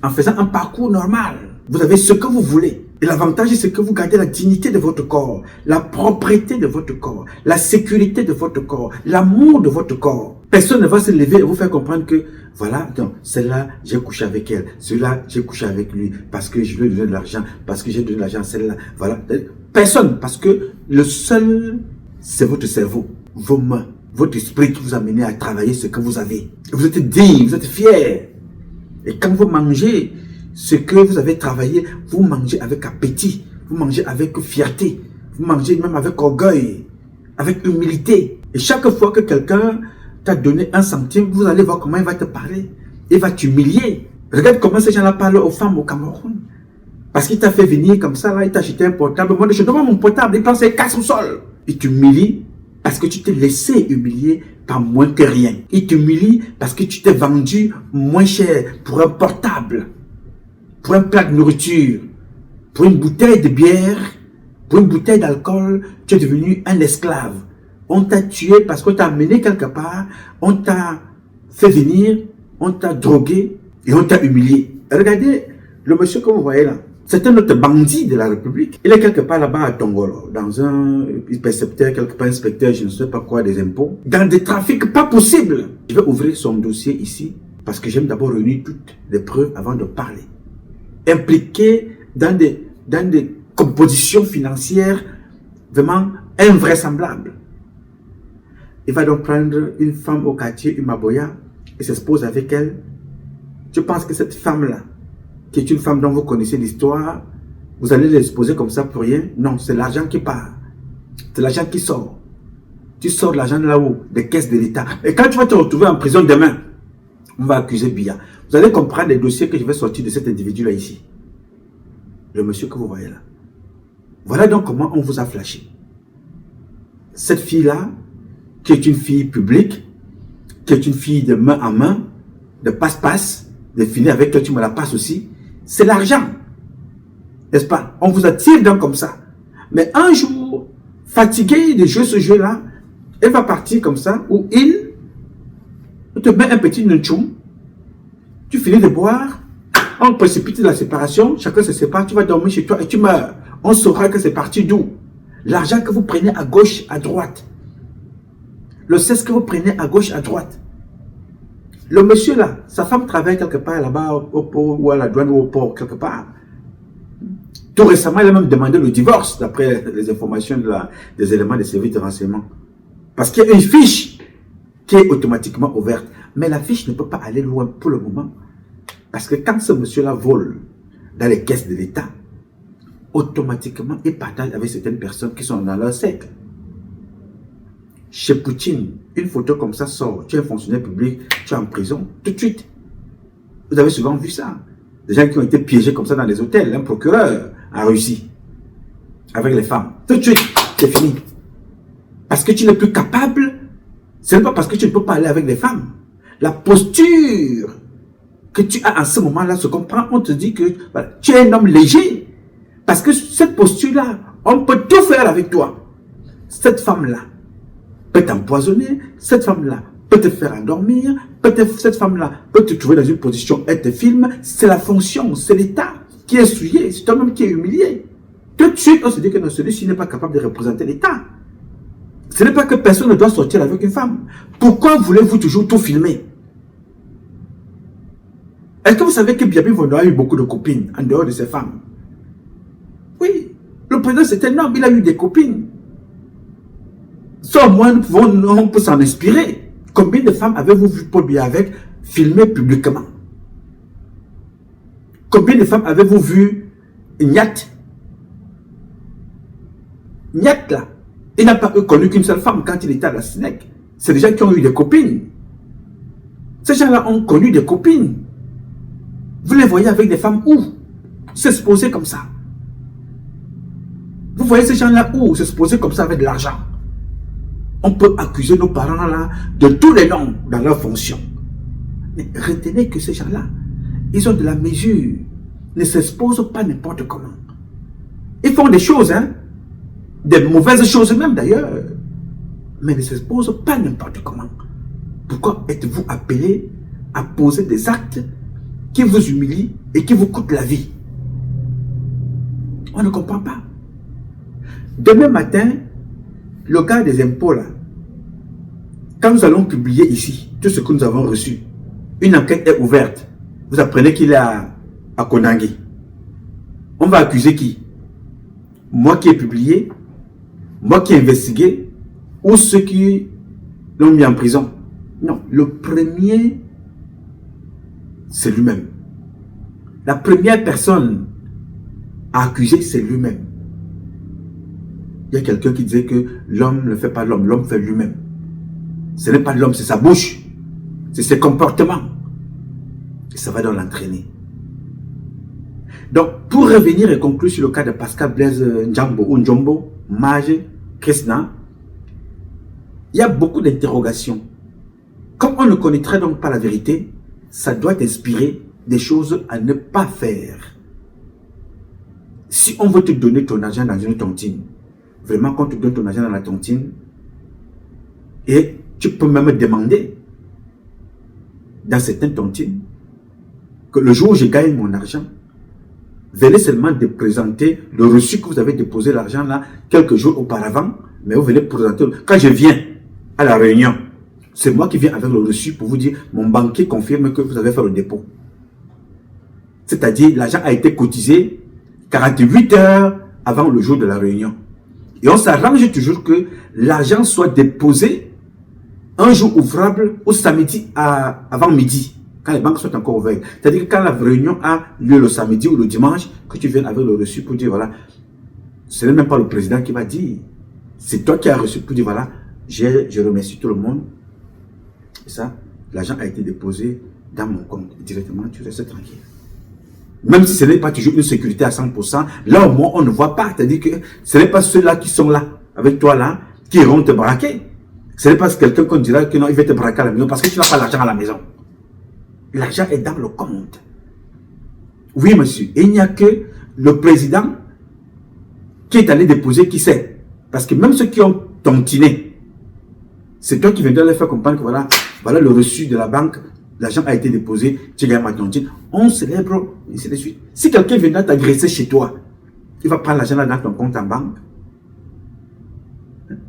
en faisant un parcours normal. Vous avez ce que vous voulez. Et l'avantage, c'est que vous gardez la dignité de votre corps, la propreté de votre corps, la sécurité de votre corps, l'amour de votre corps. Personne ne va se lever et vous faire comprendre que, voilà, celle-là, j'ai couché avec elle. Celui-là, j'ai couché avec lui parce que je lui ai donné de l'argent, parce que j'ai donné de l'argent à celle-là. Voilà. Personne, parce que le seul, c'est votre cerveau, vos mains, votre esprit qui vous a mené à travailler ce que vous avez. Vous êtes digne, vous êtes fiers. Et quand vous mangez ce que vous avez travaillé, vous mangez avec appétit, vous mangez avec fierté, vous mangez même avec orgueil, avec humilité. Et chaque fois que quelqu'un t'a donné 1 centime, vous allez voir comment il va te parler. Il va t'humilier. Regarde comment ces gens-là parlent aux femmes au Cameroun. Parce qu'il t'a fait venir comme ça, là, il t'a acheté un portable. Moi, je demande mon portable, il pense qu'il casse au sol. Il t'humilie parce que tu t'es laissé humilier par moins que rien. Il t'humilie parce que tu t'es vendu moins cher pour un portable, pour un plat de nourriture, pour une bouteille de bière, pour une bouteille d'alcool. Tu es devenu un esclave. On t'a tué parce qu'on t'a amené quelque part, on t'a fait venir, on t'a drogué et on t'a humilié. Regardez le monsieur que vous voyez là. C'est un autre bandit de la République. Il est quelque part là-bas à Tongolo, dans un percepteur, quelque part inspecteur, je ne sais pas quoi, des impôts, dans des trafics pas possibles. Je vais ouvrir son dossier ici parce que j'aime d'abord réunir toutes les preuves avant de parler. Impliqué dans des compositions financières vraiment invraisemblables. Il va donc prendre une femme au quartier Umaboya et s'expose avec elle. Je pense que cette femme-là, qui est une femme dont vous connaissez l'histoire, vous allez l'exposer comme ça pour rien. Non, c'est l'argent qui part. C'est l'argent qui sort. Tu sors de l'argent de là-haut, des caisses de l'État. Et quand tu vas te retrouver en prison demain, on va accuser Biya. Vous allez comprendre les dossiers que je vais sortir de cet individu-là ici. Le monsieur que vous voyez là. Voilà donc comment on vous a flashé. Cette fille-là, qui est une fille publique, qui est une fille de main en main, de passe-passe, de finir avec toi, tu me la passes aussi, c'est l'argent. N'est-ce pas? On vous attire donc comme ça. Mais un jour, fatigué de jouer ce jeu-là, elle va partir comme ça, où il te met un petit nunchum, tu finis de boire, on précipite la séparation, chacun se sépare, tu vas dormir chez toi et tu meurs. On saura que c'est parti d'où? L'argent que vous prenez à gauche, à droite. Le cesse que vous prenez à gauche, à droite. Le monsieur là, sa femme travaille quelque part là-bas au port ou à la douane ou au port, quelque part. Tout récemment, il a même demandé le divorce, d'après les informations des éléments des services de renseignement. Parce qu'il y a une fiche qui est automatiquement ouverte. Mais la fiche ne peut pas aller loin pour le moment. Parce que quand ce monsieur-là vole dans les caisses de l'État, automatiquement, il partage avec certaines personnes qui sont dans leur cercle. Chez Poutine, une photo comme ça sort, tu es un fonctionnaire public, tu es en prison, tout de suite. Vous avez souvent vu ça. Des gens qui ont été piégés comme ça dans les hôtels, un procureur en Russie, avec les femmes. Tout de suite, c'est fini. Parce que tu n'es plus capable, ce n'est pas parce que tu ne peux pas aller avec les femmes. La posture que tu as en ce moment-là se comprend, on te dit que voilà, tu es un homme léger. Parce que cette posture-là, on peut tout faire avec toi. Cette femme-là peut t'empoisonner, cette femme-là peut te faire endormir, peut-être cette femme-là peut te trouver dans une position, elle te filme, c'est la fonction, c'est l'État qui est souillé, c'est toi-même qui est humilié. Tout de suite, on se dit que non, celui-ci n'est pas capable de représenter l'État. Ce n'est pas que personne ne doit sortir avec une femme. Pourquoi voulez-vous toujours tout filmer? Est-ce que vous savez que Biya Bivondo a eu beaucoup de copines en dehors de ses femmes? Oui, le président c'est un homme, il a eu des copines. Ça au moins, on peut s'en inspirer. Combien de femmes avez-vous vu Paul Biya avec filmer publiquement? Combien de femmes avez-vous vu Nyat? Nyat là, il n'a pas connu qu'une seule femme quand il était à la SNEC. C'est des gens qui ont eu des copines. Ces gens-là ont connu des copines. Vous les voyez avec des femmes où? S'exposer comme ça. Vous voyez ces gens-là où se poser comme ça avec de l'argent. On peut accuser nos parents là de tous les noms dans leur fonction. Mais retenez que ces gens-là, ils ont de la mesure, ne s'exposent pas n'importe comment. Ils font des choses, hein, des mauvaises choses même d'ailleurs, mais ne s'exposent pas n'importe comment. Pourquoi êtes-vous appelé à poser des actes qui vous humilient et qui vous coûtent la vie? On ne comprend pas. Demain matin, le gars des impôts là, quand nous allons publier ici tout ce que nous avons reçu, une enquête est ouverte. Vous apprenez qu'il est à Konangui. On va accuser qui? Moi qui ai publié, moi qui ai investigué, ou ceux qui l'ont mis en prison? Non, le premier, c'est lui-même. La première personne à accuser, c'est lui-même. Il y a quelqu'un qui disait que l'homme ne fait pas l'homme, l'homme fait lui-même. Ce n'est pas l'homme, c'est sa bouche, c'est ses comportements. Et ça va dans l'entraîner. Donc, pour revenir et conclure sur le cas de Pascal Blaise Njambo ou Njombo, Mage, Krishna, il y a beaucoup d'interrogations. Comme on ne connaîtrait donc pas la vérité, ça doit inspirer des choses à ne pas faire. Si on veut te donner ton argent dans une tontine, vraiment qu'on te donne ton argent dans la tontine, et tu peux même demander dans certaines tontines que le jour où je gagne mon argent, venez seulement de présenter le reçu que vous avez déposé l'argent là quelques jours auparavant, mais vous venez présenter. Quand je viens à la réunion, c'est moi qui viens avec le reçu pour vous dire, mon banquier confirme que vous avez fait le dépôt. C'est-à-dire, l'argent a été cotisé 48 heures avant le jour de la réunion. Et on s'arrange toujours que l'argent soit déposé un jour ouvrable au samedi avant midi, quand les banques sont encore ouvertes. C'est-à-dire que quand la réunion a lieu le samedi ou le dimanche, que tu viennes avec le reçu pour dire, voilà, ce n'est même pas le président qui va dire, c'est toi qui as reçu pour dire, voilà, je remercie tout le monde. Et ça, l'argent a été déposé dans mon compte. Directement, tu restes tranquille. Même si ce n'est pas toujours une sécurité à 100%, là au moins on ne voit pas. C'est-à-dire que ce n'est pas ceux-là qui sont là, avec toi là, qui iront te braquer. Ce n'est pas quelqu'un qu'on dira que non, il va te braquer à la maison parce que tu n'as pas l'argent à la maison. L'argent est dans le compte. Oui, monsieur. Et il n'y a que le président qui est allé déposer, qui sait. Parce que même ceux qui ont tontiné, c'est toi qui viendras leur faire comprendre que voilà le reçu de la banque, l'argent a été déposé, tu gagnes ma tontine. On célèbre, et ainsi de suite. Si quelqu'un viendra t'agresser chez toi, il va prendre l'argent là dans ton compte en banque.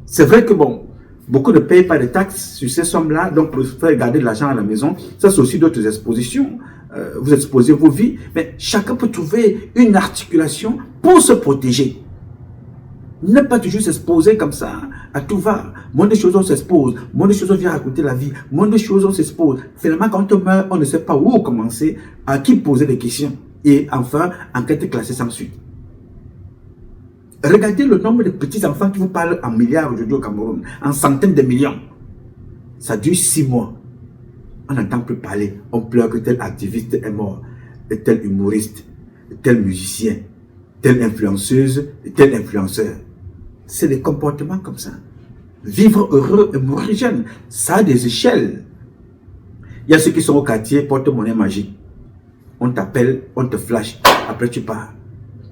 C'est vrai que bon, beaucoup ne payent pas de taxes sur ces sommes-là, donc pour faire garder l'argent à la maison, ça c'est aussi d'autres expositions. Vous exposez vos vies, mais chacun peut trouver une articulation pour se protéger. Ne pas toujours s'exposer comme ça, à tout va. Moins de choses on s'expose, moins de choses on vient raconter la vie, moins de choses on s'expose. Finalement, quand on meurt, on ne sait pas où commencer, à qui poser des questions. Et enfin, enquête classée sans suite. Regardez le nombre de petits-enfants qui vous parlent en milliards aujourd'hui au Cameroun, en centaines de millions. Ça dure 6 mois. On n'entend plus parler. On pleure que tel activiste est mort, et tel humoriste, et tel musicien, telle influenceuse, et tel influenceur. C'est des comportements comme ça. Vivre heureux et mourir jeune, ça a des échelles. Il y a ceux qui sont au quartier, porte-monnaie magique. On t'appelle, on te flash, après tu pars.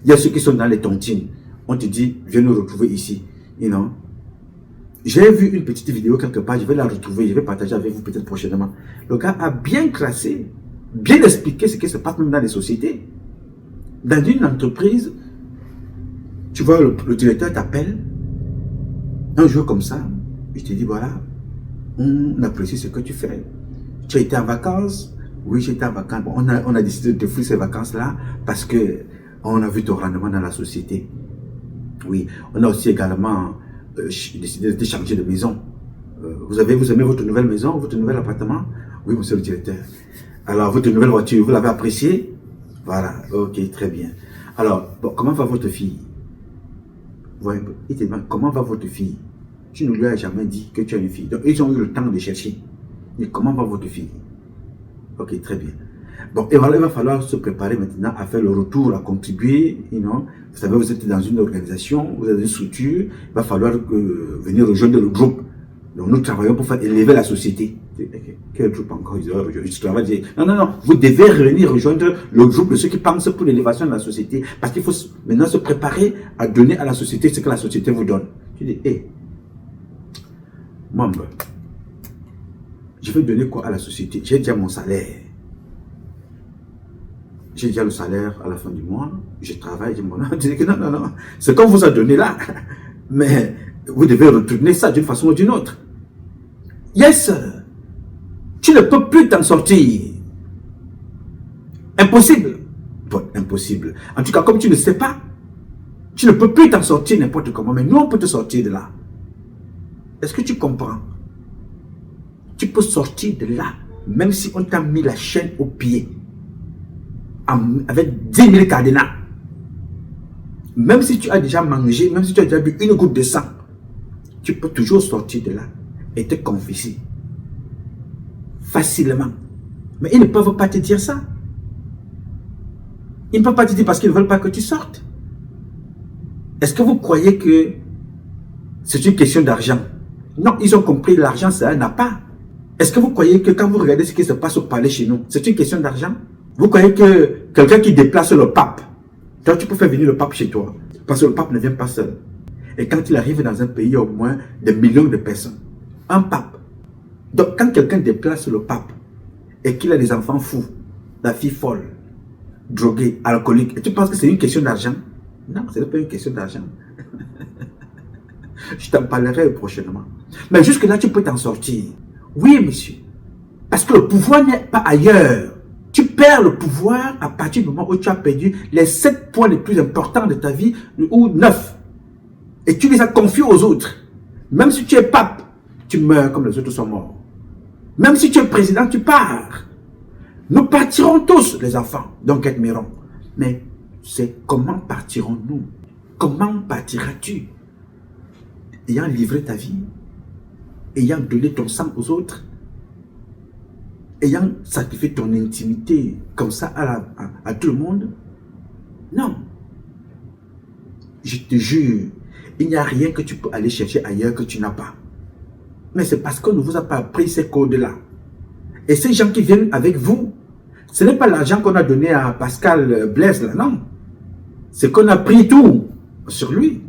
Il y a ceux qui sont dans les tontines. On te dit, viens nous retrouver ici. You know? J'ai vu une petite vidéo quelque part, je vais la retrouver, je vais partager avec vous peut-être prochainement. Le gars a bien classé, bien expliqué ce qui se passe même dans les sociétés. Dans une entreprise, tu vois, le directeur t'appelle, un jour comme ça, il te dit, voilà, on apprécie ce que tu fais. Tu as été en vacances? Oui, j'étais en vacances. Bon, on a décidé de t'offrir ces vacances-là parce que on a vu ton rendement dans la société. Oui, on a aussi également décidé de changer de maison. Vous aimez votre nouvelle maison, votre nouvel appartement? Oui, monsieur le directeur. Alors, votre nouvelle voiture, vous l'avez appréciée? Voilà, ok, très bien. Alors, bon, comment va votre fille? Voyez, il te demande, comment va votre fille? Tu ne lui as jamais dit que tu as une fille. Donc, ils ont eu le temps de chercher. Mais comment va votre fille? Ok, très bien. Bon, et voilà, il va falloir se préparer maintenant à faire le retour, à contribuer, you know. Vous savez, vous êtes dans une organisation, vous avez une structure, il va falloir venir rejoindre le groupe. Donc nous travaillons pour faire élever la société. Quel groupe encore? Je travaille. Non, non, non, vous devez venir rejoindre le groupe de ceux qui pensent pour l'élévation de la société. Parce qu'il faut maintenant se préparer à donner à la société ce que la société vous donne. Tu dis, hé, membre, je vais donner quoi à la société? J'ai déjà mon salaire. J'ai déjà le salaire à la fin du mois. Je travaille, j'ai mon... Je dis que non, non, non. C'est qu'on vous a donné là. Mais vous devez retourner ça d'une façon ou d'une autre. Yes, tu ne peux plus t'en sortir. Impossible. Bon, impossible. En tout cas, comme tu ne sais pas, tu ne peux plus t'en sortir n'importe comment. Mais nous, on peut te sortir de là. Est-ce que tu comprends? Tu peux sortir de là, même si on t'a mis la chaîne au pied, avec 10 000 cadenas. Même si tu as déjà mangé, même si tu as déjà bu une goutte de sang, tu peux toujours sortir de là et te confesser. Facilement. Mais ils ne peuvent pas te dire ça. Ils ne peuvent pas te dire parce qu'ils ne veulent pas que tu sortes. Est-ce que vous croyez que c'est une question d'argent? Non, ils ont compris, l'argent, ça n'a pas. Est-ce que vous croyez que quand vous regardez ce qui se passe au palais chez nous, c'est une question d'argent? Vous croyez que quelqu'un qui déplace le pape, toi tu peux faire venir le pape chez toi, parce que le pape ne vient pas seul. Et quand il arrive dans un pays, il y a au moins des millions de personnes. Un pape. Donc quand quelqu'un déplace le pape, et qu'il a des enfants fous, la fille folle, droguée, alcoolique, et tu penses que c'est une question d'argent? Non, ce n'est pas une question d'argent. Je t'en parlerai prochainement. Mais jusque-là, tu peux t'en sortir. Oui, monsieur. Parce que le pouvoir n'est pas ailleurs. Tu perds le pouvoir à partir du moment où tu as perdu les 7 points les plus importants de ta vie, ou 9. Et tu les as confiés aux autres. Même si tu es pape, tu meurs comme les autres sont morts. Même si tu es président, tu pars. Nous partirons tous, les enfants, donc admirons. Mais c'est comment partirons-nous? Comment partiras-tu? Ayant livré ta vie, ayant donné ton sang aux autres, ayant sacrifié ton intimité comme ça à tout le monde? Non. Je te jure, il n'y a rien que tu peux aller chercher ailleurs que tu n'as pas. Mais c'est parce qu'on ne vous a pas appris ces codes-là. Et ces gens qui viennent avec vous, ce n'est pas l'argent qu'on a donné à Pascal Blaise, là, non. C'est qu'on a pris tout sur lui.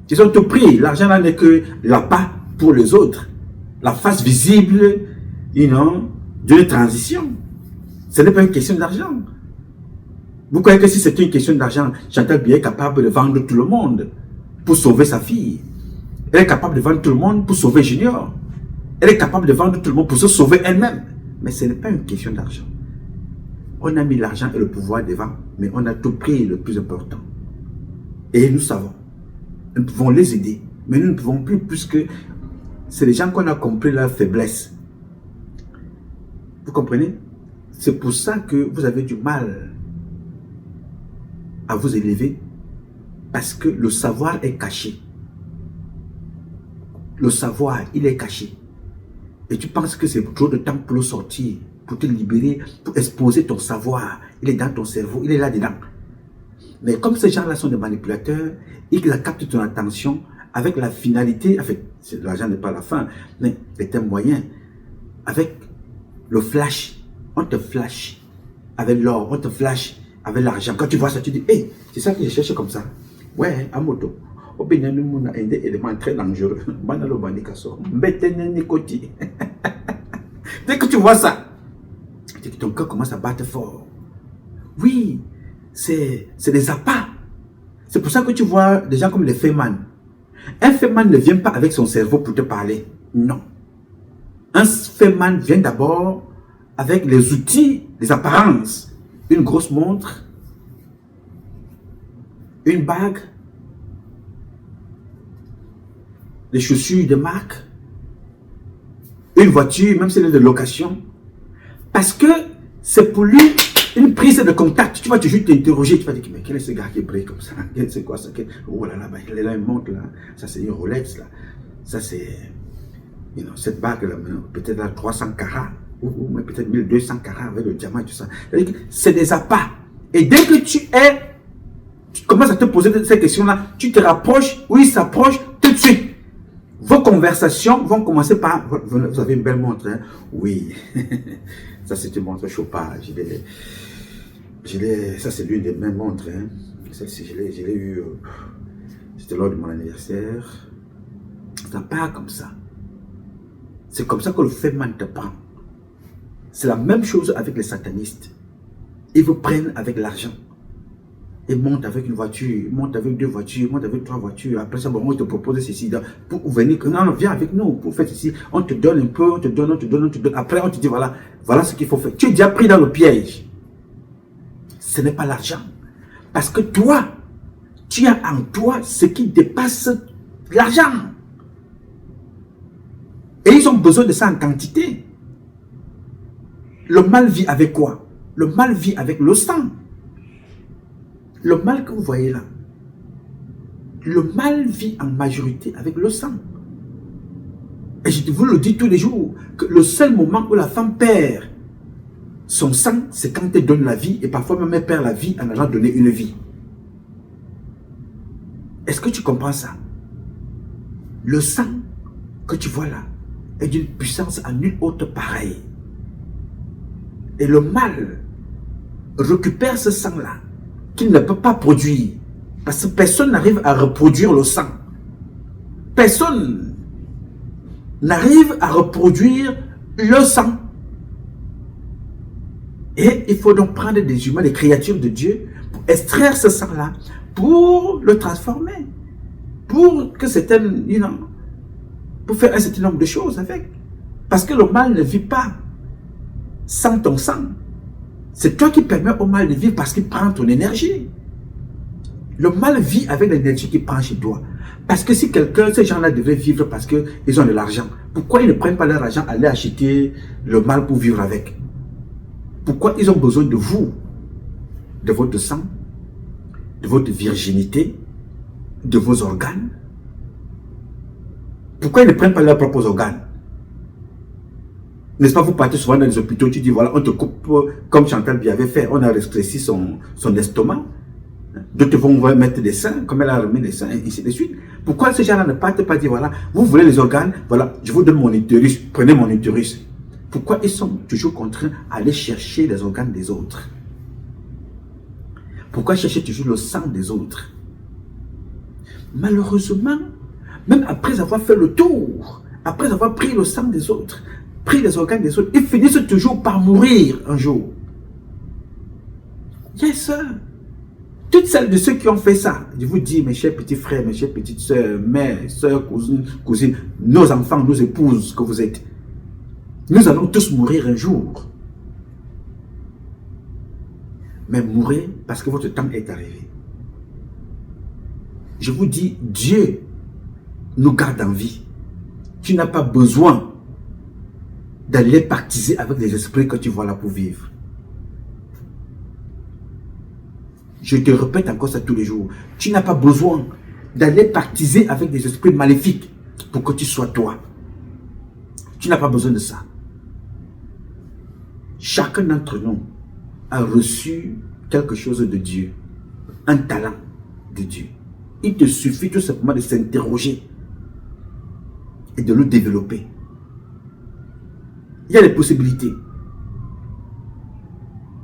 Ils ont tout pris. L'argent là n'est que l'appât pour les autres. La face visible, you know, d'une transition. Ce n'est pas une question d'argent. Vous croyez que si c'était une question d'argent, Chantal Biya est capable de vendre tout le monde pour sauver sa fille? Elle est capable de vendre tout le monde pour sauver Junior. Elle est capable de vendre tout le monde pour se sauver elle-même. Mais ce n'est pas une question d'argent. On a mis l'argent et le pouvoir devant, mais on a tout pris le plus important. Et nous savons. Nous pouvons les aider, mais nous ne pouvons plus, puisque c'est les gens qu'on a compris leur faiblesse. Vous comprenez? C'est pour ça que vous avez du mal à vous élever, parce que le savoir est caché. Le savoir, il est caché. Et tu penses que c'est trop de temps pour le sortir, pour te libérer, pour exposer ton savoir. Il est dans ton cerveau, il est là-dedans. Mais comme ces gens-là sont des manipulateurs, ils captent ton attention avec la finalité, en fait, l'argent n'est pas la fin, mais c'est un moyen. Avec le flash, on te flash. Avec l'or, on te flash. Avec l'argent. Quand tu vois ça, tu dis, hey, c'est ça que je cherche comme ça. Ouais, à moto. Au Bénin, nous avons des éléments très dangereux. Dès que tu vois ça, ton cœur commence à battre fort. Oui, c'est des appâts. C'est pour ça que tu vois des gens comme les Feynman. Un Feynman ne vient pas avec son cerveau pour te parler. Non. Un Feynman vient d'abord avec les outils, les apparences. Une grosse montre, une bague, des chaussures de marque, une voiture, même si elle est de location. Parce que c'est pour lui une prise de contact. Tu vas toujours t'interroger, tu vas dire, mais quel est ce gars qui brille comme ça? C'est quoi ça? Oh là là, il est là, une montre là. Ça c'est une Rolex là. Ça c'est, you know, cette bague là, peut-être là 300 carats. ou peut-être 1200 carats avec le diamant et tout ça. C'est des appâts. Et dès que tu commences à te poser ces questions-là, tu te rapproches, oui, il s'approche tout de suite. Vos conversations vont commencer par, vous avez une belle montre, hein? Oui, ça c'est une montre Chopard, ça c'est l'une des mêmes montres, hein? Ça, je l'ai eu, c'était lors de mon anniversaire. Ça part comme ça. C'est comme ça que le phénomène te prend. C'est la même chose avec les satanistes. Ils vous prennent avec l'argent. Ils montent avec une voiture, montent avec 2 voitures, montent avec 3 voitures. Après ça, bon, on te propose ceci. Pour venir, non, viens avec nous, pour faire ceci. On te donne un peu, on te donne. Après, on te dit, voilà ce qu'il faut faire. Tu es déjà pris dans le piège. Ce n'est pas l'argent. Parce que toi, tu as en toi ce qui dépasse l'argent. Et ils ont besoin de ça en quantité. Le mal vit avec quoi? Le mal vit avec le sang. Le mal que vous voyez là, le mal vit en majorité avec le sang. Et je vous le dis tous les jours, que le seul moment où la femme perd son sang, c'est quand elle donne la vie, et parfois même elle perd la vie en allant donner une vie. Est-ce que tu comprends ça? Le sang que tu vois là est d'une puissance à nulle autre pareille. Et le mal récupère ce sang-là qu'il ne peut pas produire. Parce que personne n'arrive à reproduire le sang. Personne n'arrive à reproduire le sang. Et il faut donc prendre des humains, des créatures de Dieu, pour extraire ce sang-là, pour le transformer. Pour que certaines, pour faire un certain nombre de choses avec. Parce que le mal ne vit pas sans ton sang. C'est toi qui permets au mal de vivre parce qu'il prend ton énergie. Le mal vit avec l'énergie qu'il prend chez toi. Parce que si ces gens-là devaient vivre parce qu'ils ont de l'argent, pourquoi ils ne prennent pas leur argent, aller acheter le mal pour vivre avec? Pourquoi ils ont besoin de vous, de votre sang, de votre virginité, de vos organes? Pourquoi ils ne prennent pas leurs propres organes? N'est-ce pas, vous partez souvent dans les hôpitaux, tu dis voilà, on te coupe, comme Chantal Biya avait fait, on a rétréci son estomac. D'autres vont mettre des seins, comme elle a remis des seins, et ainsi de suite. Pourquoi ces gens-là ne partent pas dire voilà, vous voulez les organes, voilà, je vous donne mon utérus, prenez mon utérus. Pourquoi ils sont toujours contraints à aller chercher les organes des autres? Pourquoi chercher toujours le sang des autres? Malheureusement, même après avoir fait le tour, après avoir pris le sang des autres, pris les organes des autres, ils finissent toujours par mourir un jour. Yes, sir. Toutes celles de ceux qui ont fait ça, je vous dis, mes chers petits frères, mes chères petites soeurs, mères, soeurs, cousines, nos enfants, nos épouses que vous êtes, nous allons tous mourir un jour. Mais mourrez parce que votre temps est arrivé. Je vous dis, Dieu nous garde en vie. Tu n'as pas besoin d'aller pactiser avec les esprits que tu vois là pour vivre. Je te répète encore ça tous les jours. Tu n'as pas besoin d'aller pactiser avec des esprits maléfiques pour que tu sois toi. Tu n'as pas besoin de ça. Chacun d'entre nous a reçu quelque chose de Dieu, un talent de Dieu. Il te suffit tout simplement de s'interroger et de le développer. Il y a des possibilités. Vous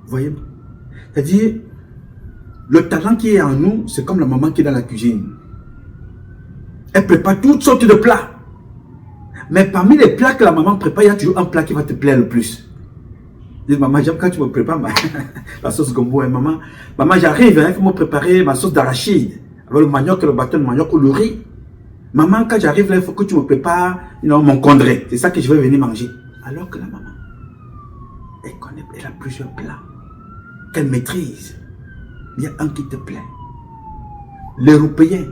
voyez? C'est-à-dire, le talent qui est en nous, c'est comme la maman qui est dans la cuisine. Elle prépare toutes sortes de plats. Mais parmi les plats que la maman prépare, il y a toujours un plat qui va te plaire le plus. Je dis, maman, j'aime quand tu me prépares la sauce gombo. Hein, maman, j'arrive, il faut me préparer ma sauce d'arachide. Avec le manioc, le bâton de manioc ou le riz. Maman, quand j'arrive là, il faut que tu me prépares mon condré. C'est ça que je vais venir manger. Alors que la maman, elle a plusieurs plats qu'elle maîtrise. Il y a un qui te plaît. L'Européen,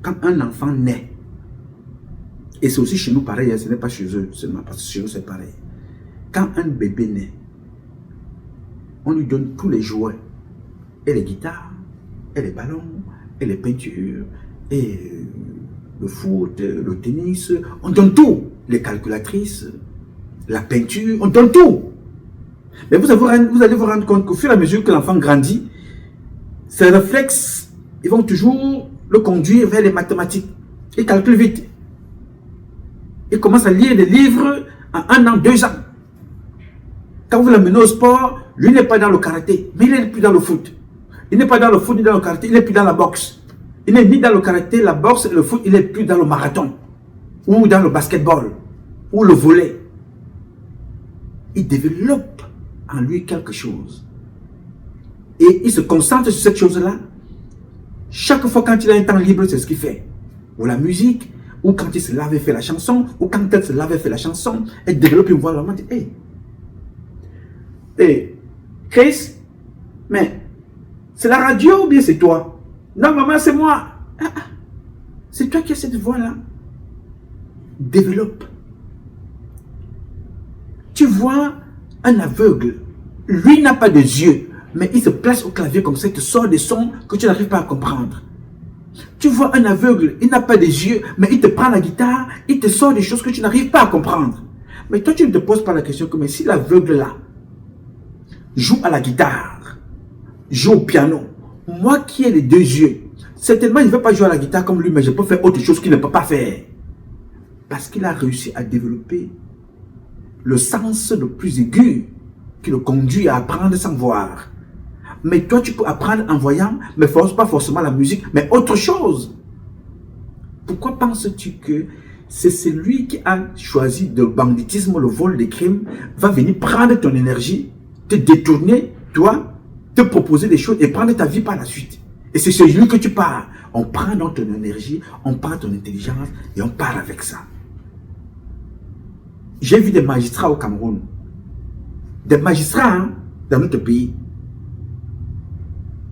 quand un enfant naît, et c'est aussi chez nous pareil, ce n'est pas chez eux seulement, parce que chez nous c'est pareil. Quand un bébé naît, on lui donne tous les jouets, et les guitares, et les ballons, et les peintures, et le foot, le tennis, on donne tout. les calculatrices, la peinture, on donne tout. Mais vous allez vous rendre compte qu'au fur et à mesure que l'enfant grandit, ses réflexes, ils vont toujours le conduire vers les mathématiques. Il calcule vite. Il commence à lire des livres en 1 an, 2 ans. Quand vous l'amenez au sport, lui n'est pas dans le karaté, mais il n'est plus dans le foot. Il n'est pas dans le foot ni dans le karaté, il n'est plus dans la boxe. Il n'est ni dans le karaté, la boxe et le foot, il n'est plus dans le marathon. Ou dans le basketball. Ou le volley. Il développe en lui quelque chose. Et il se concentre sur cette chose-là. Chaque fois quand il a un temps libre, c'est ce qu'il fait. Ou la musique, ou quand il se lave et fait la chanson, ou quand elle se lave et fait la chanson, elle développe une voix normale. Hey, hey, Chris, mais c'est la radio ou bien c'est toi? Non, maman, c'est moi. C'est toi qui as cette voix-là. Développe. Tu vois un aveugle, lui n'a pas de yeux, mais il se place au clavier comme ça, il te sort des sons que tu n'arrives pas à comprendre. Tu vois un aveugle, il n'a pas de yeux, mais il te prend la guitare, il te sort des choses que tu n'arrives pas à comprendre. Mais toi, tu ne te poses pas la question que, mais si l'aveugle là joue à la guitare, joue au piano, moi qui ai les 2 yeux, certainement il ne veut pas jouer à la guitare comme lui, mais je peux faire autre chose qu'il ne peut pas faire. Parce qu'il a réussi à développer le sens le plus aigu qui le conduit à apprendre sans voir. Mais toi, tu peux apprendre en voyant, mais pas forcément la musique, mais autre chose. Pourquoi penses-tu que c'est celui qui a choisi le banditisme, le vol, les crimes, va venir prendre ton énergie, te détourner, toi, te proposer des choses et prendre ta vie par la suite? Et c'est celui que tu pars. On prend donc ton énergie, on prend ton intelligence et on part avec ça. J'ai vu des magistrats au Cameroun. Des magistrats hein, dans notre pays.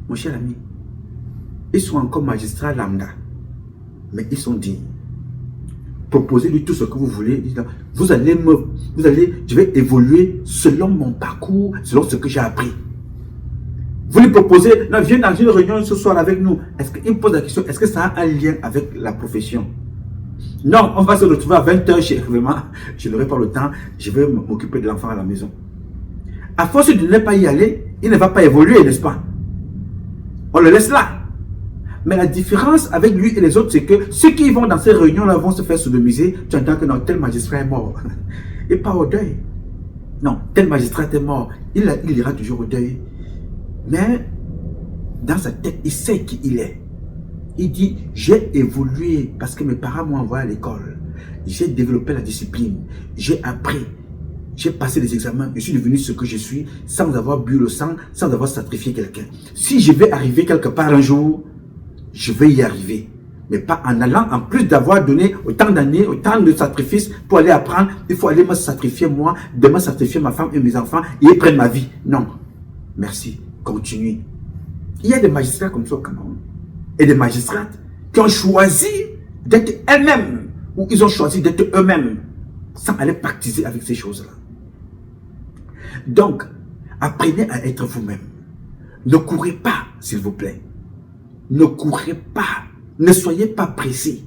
Mon cher ami, ils sont encore magistrats lambda. Mais ils sont dignes. Proposez-lui tout ce que vous voulez. Je vais évoluer selon mon parcours, selon ce que j'ai appris. Vous lui proposez, non, viens dans une réunion ce soir avec nous. Il me pose la question, est-ce que ça a un lien avec la profession? Non, on va se retrouver à 20h chez vraiment. Je n'aurai pas le temps, je vais m'occuper de l'enfant à la maison. À force de ne pas y aller, il ne va pas évoluer, n'est-ce pas? On le laisse là. Mais la différence avec lui et les autres, c'est que ceux qui vont dans ces réunions-là vont se faire sodomiser. Tu entends que non, tel magistrat est mort. Et pas au deuil. Non, tel magistrat est mort. Il ira toujours au deuil. Mais dans sa tête, il sait qui il est. Il dit, j'ai évolué parce que mes parents m'ont envoyé à l'école. J'ai développé la discipline. J'ai appris. J'ai passé les examens. Je suis devenu ce que je suis sans avoir bu le sang, sans avoir sacrifié quelqu'un. Si je vais arriver quelque part un jour, je vais y arriver. Mais pas en allant, en plus d'avoir donné autant d'années, autant de sacrifices pour aller apprendre, il faut aller me sacrifier moi, de me sacrifier ma femme et mes enfants et ils prennent ma vie. Non. Merci. Continuez. Il y a des magistrats comme ça au Cameroun. Et des magistrates qui ont choisi d'être elles-mêmes, ou ils ont choisi d'être eux-mêmes, sans aller pactiser avec ces choses-là. Donc, apprenez à être vous-même. Ne courez pas, s'il vous plaît. Ne courez pas. Ne soyez pas pressés.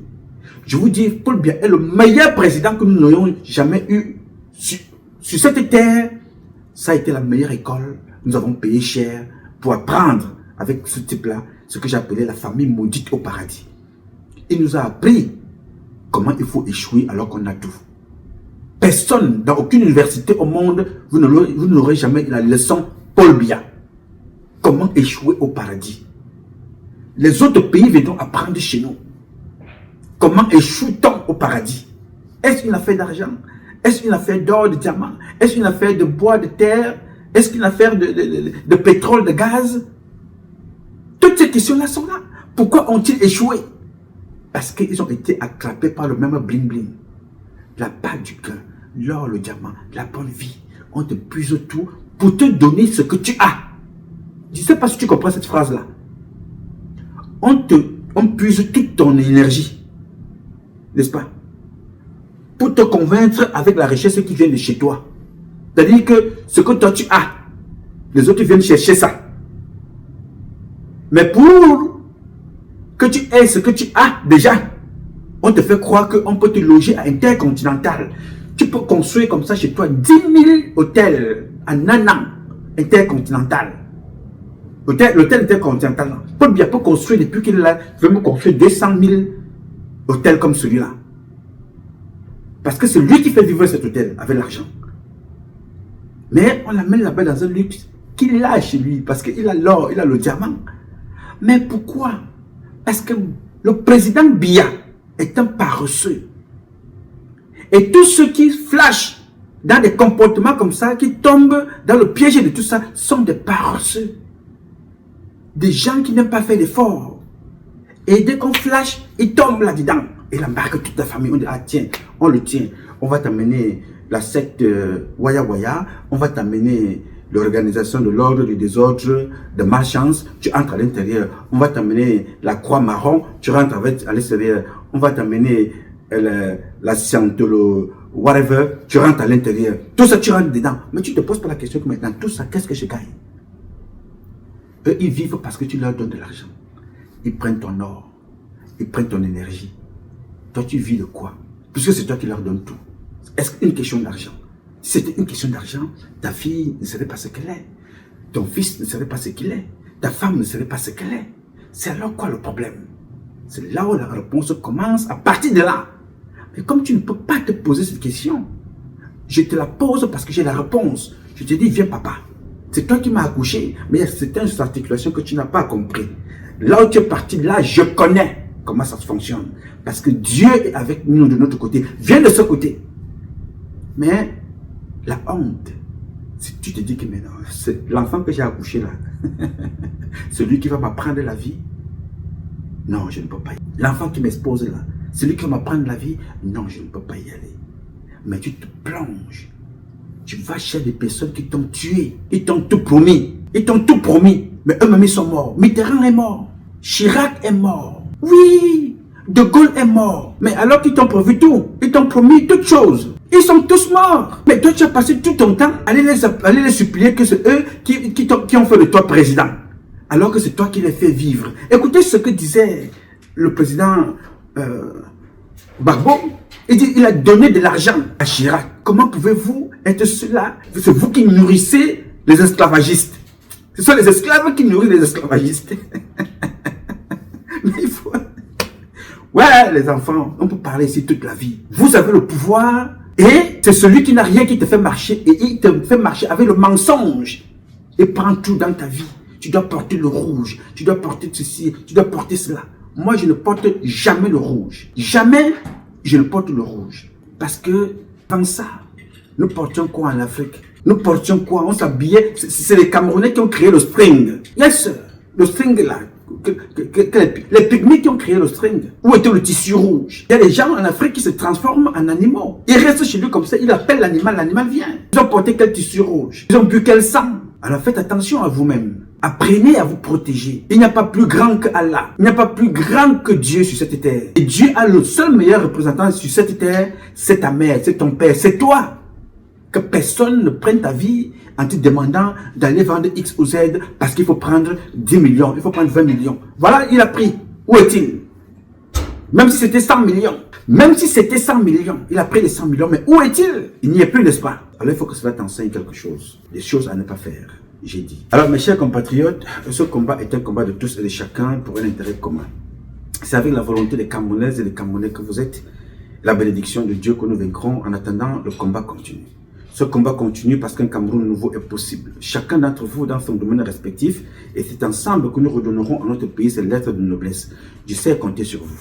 Je vous dis, Paul Biya est le meilleur président que nous n'ayons jamais eu sur cette terre. Ça a été la meilleure école. Nous avons payé cher pour apprendre avec ce type-là, ce que j'appelais la famille maudite au paradis. Il nous a appris comment il faut échouer alors qu'on a tout. Personne, dans aucune université au monde, vous n'aurez jamais la leçon Paul Biya. Comment échouer au paradis. Les autres pays viendront apprendre chez nous. Comment échoue-t-on au paradis? Est-ce une affaire d'argent? Est-ce une affaire d'or, de diamant? Est-ce une affaire de bois, de terre? Est-ce une affaire de pétrole, de gaz? Toutes ces questions-là sont là. Pourquoi ont-ils échoué? Parce qu'ils ont été attrapés par le même bling-bling. La part du cœur, l'or, le diamant, la bonne vie. On te puise tout pour te donner ce que tu as. Je ne sais pas si tu comprends cette phrase-là. On puise toute ton énergie. N'est-ce pas? Pour te convaincre avec la richesse qui vient de chez toi. C'est-à-dire que ce que toi tu as, les autres viennent chercher ça. Mais pour que tu aies ce que tu as déjà, On te fait croire qu'on peut te loger à Intercontinental. Tu peux construire comme ça chez toi 10 000 hôtels en un an. Intercontinental. L'hôtel Intercontinental, Paul Biya peut construire depuis qu'il est là, il veut me construire 200 000 hôtels comme celui-là. Parce que c'est lui qui fait vivre cet hôtel avec l'argent. Mais on l'amène là-bas dans un luxe qu'il a chez lui parce qu'il a l'or, il a le diamant. Mais pourquoi? Parce que le président Biya est un paresseux. Et tous ceux qui flashent dans des comportements comme ça, qui tombent dans le piège de tout ça, sont des paresseux. Des gens qui n'aiment pas faire d'efforts. Et dès qu'on flash, ils tombent là-dedans. Et il embarque toute la famille. On dit, ah tiens, on le tient. On va t'amener la secte Waya Waya. On va t'amener l'organisation de l'ordre du désordre de malchance. Tu entres à l'intérieur. On va t'amener la croix marron. Tu rentres à l'extérieur. On va t'amener la scientologie, whatever. Tu rentres à l'intérieur. Tout ça, tu rentres dedans. Mais tu te poses pas la question que maintenant, tout ça, qu'est-ce que je gagne? Eux, ils vivent parce que tu leur donnes de l'argent. Ils prennent ton or. Ils prennent ton énergie. Toi, tu vis de quoi? Puisque c'est toi qui leur donnes tout. Est-ce qu'une question d'argent? Si c'était une question d'argent, ta fille ne serait pas ce qu'elle est. Ton fils ne serait pas ce qu'il est. Ta femme ne serait pas ce qu'elle est. C'est alors quoi le problème? C'est là où la réponse commence à partir de là. Mais comme tu ne peux pas te poser cette question, je te la pose parce que j'ai la réponse. Je te dis, viens papa. C'est toi qui m'as accouché, mais c'est une articulation que tu n'as pas compris. Là où tu es parti, là, je connais comment ça fonctionne. Parce que Dieu est avec nous de notre côté. Viens de ce côté. Mais la honte, si tu te dis que c'est l'enfant que j'ai accouché là, celui qui va m'apprendre la vie, non, je ne peux pas y aller. L'enfant qui m'expose là, celui qui va m'apprendre la vie, non, je ne peux pas y aller. Mais tu te plonges. Tu vas chez des personnes qui t'ont tué. Ils t'ont tout promis. Ils t'ont tout promis. Mais eux-mêmes, ils sont morts. Mitterrand est mort. Chirac est mort. Oui, De Gaulle est mort. Mais alors qu'ils t'ont prévu tout. Ils t'ont promis toutes choses. Ils sont tous morts. Mais toi, tu as passé tout ton temps à aller les supplier que c'est eux qui ont fait de toi président. Alors que c'est toi qui les fais vivre. Écoutez ce que disait le président Gbagbo. Il dit, il a donné de l'argent à Chirac. Comment pouvez-vous être cela? C'est vous qui nourrissez les esclavagistes. Ce sont les esclaves qui nourrissent les esclavagistes. Mais il faut... Ouais, les enfants, on peut parler ici toute la vie. Vous avez le pouvoir et c'est celui qui n'a rien qui te fait marcher et il te fait marcher avec le mensonge. Et prend tout dans ta vie. Tu dois porter le rouge, tu dois porter ceci, tu dois porter cela. Moi, je ne porte jamais le rouge. Jamais je ne porte le rouge. Parce que, comme ça, nous portions quoi en Afrique? Nous portions quoi? On s'habillait. C'est les Camerounais qui ont créé le string. Yes, sir. Le string là. Les pygmées qui ont créé le string. Où était le tissu rouge? Il y a des gens en Afrique qui se transforment en animaux. Ils restent chez lui comme ça. Ils appellent l'animal, l'animal vient. Ils ont porté quel tissu rouge? Ils ont bu quel sang? Alors faites attention à vous-même. Apprenez à vous protéger. Il n'y a pas plus grand que Allah. Il n'y a pas plus grand que Dieu sur cette terre. Et Dieu a le seul meilleur représentant sur cette terre. C'est ta mère, c'est ton père, c'est toi. Que personne ne prenne ta vie en te demandant d'aller vendre X ou Z parce qu'il faut prendre 10 millions, il faut prendre 20 millions. Voilà, il a pris. Où est-il? Même si c'était 100 millions. Même si c'était 100 millions, il a pris les 100 millions, mais où est-il? Il n'y est plus, n'est-ce pas? Alors il faut que cela t'enseigne quelque chose. Des choses à ne pas faire, j'ai dit. Alors mes chers compatriotes, ce combat est un combat de tous et de chacun pour un intérêt commun. C'est avec la volonté des Camerounaises et des Camerounais que vous êtes, la bénédiction de Dieu que nous vaincrons. En attendant, le combat continue. Ce combat continue parce qu'un Cameroun nouveau est possible. Chacun d'entre vous dans son domaine respectif, et c'est ensemble que nous redonnerons à notre pays ses lettres de noblesse. Je sais compter sur vous.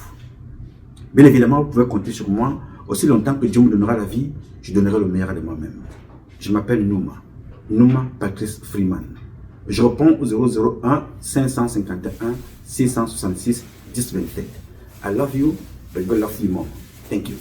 Bien évidemment, vous pouvez compter sur moi. Aussi longtemps que Dieu me donnera la vie, je donnerai le meilleur de moi-même. Je m'appelle Nouma. Nouma Patrice Freeman. Je réponds au 001 551 666 1027. I love you, but God loves you more. Thank you.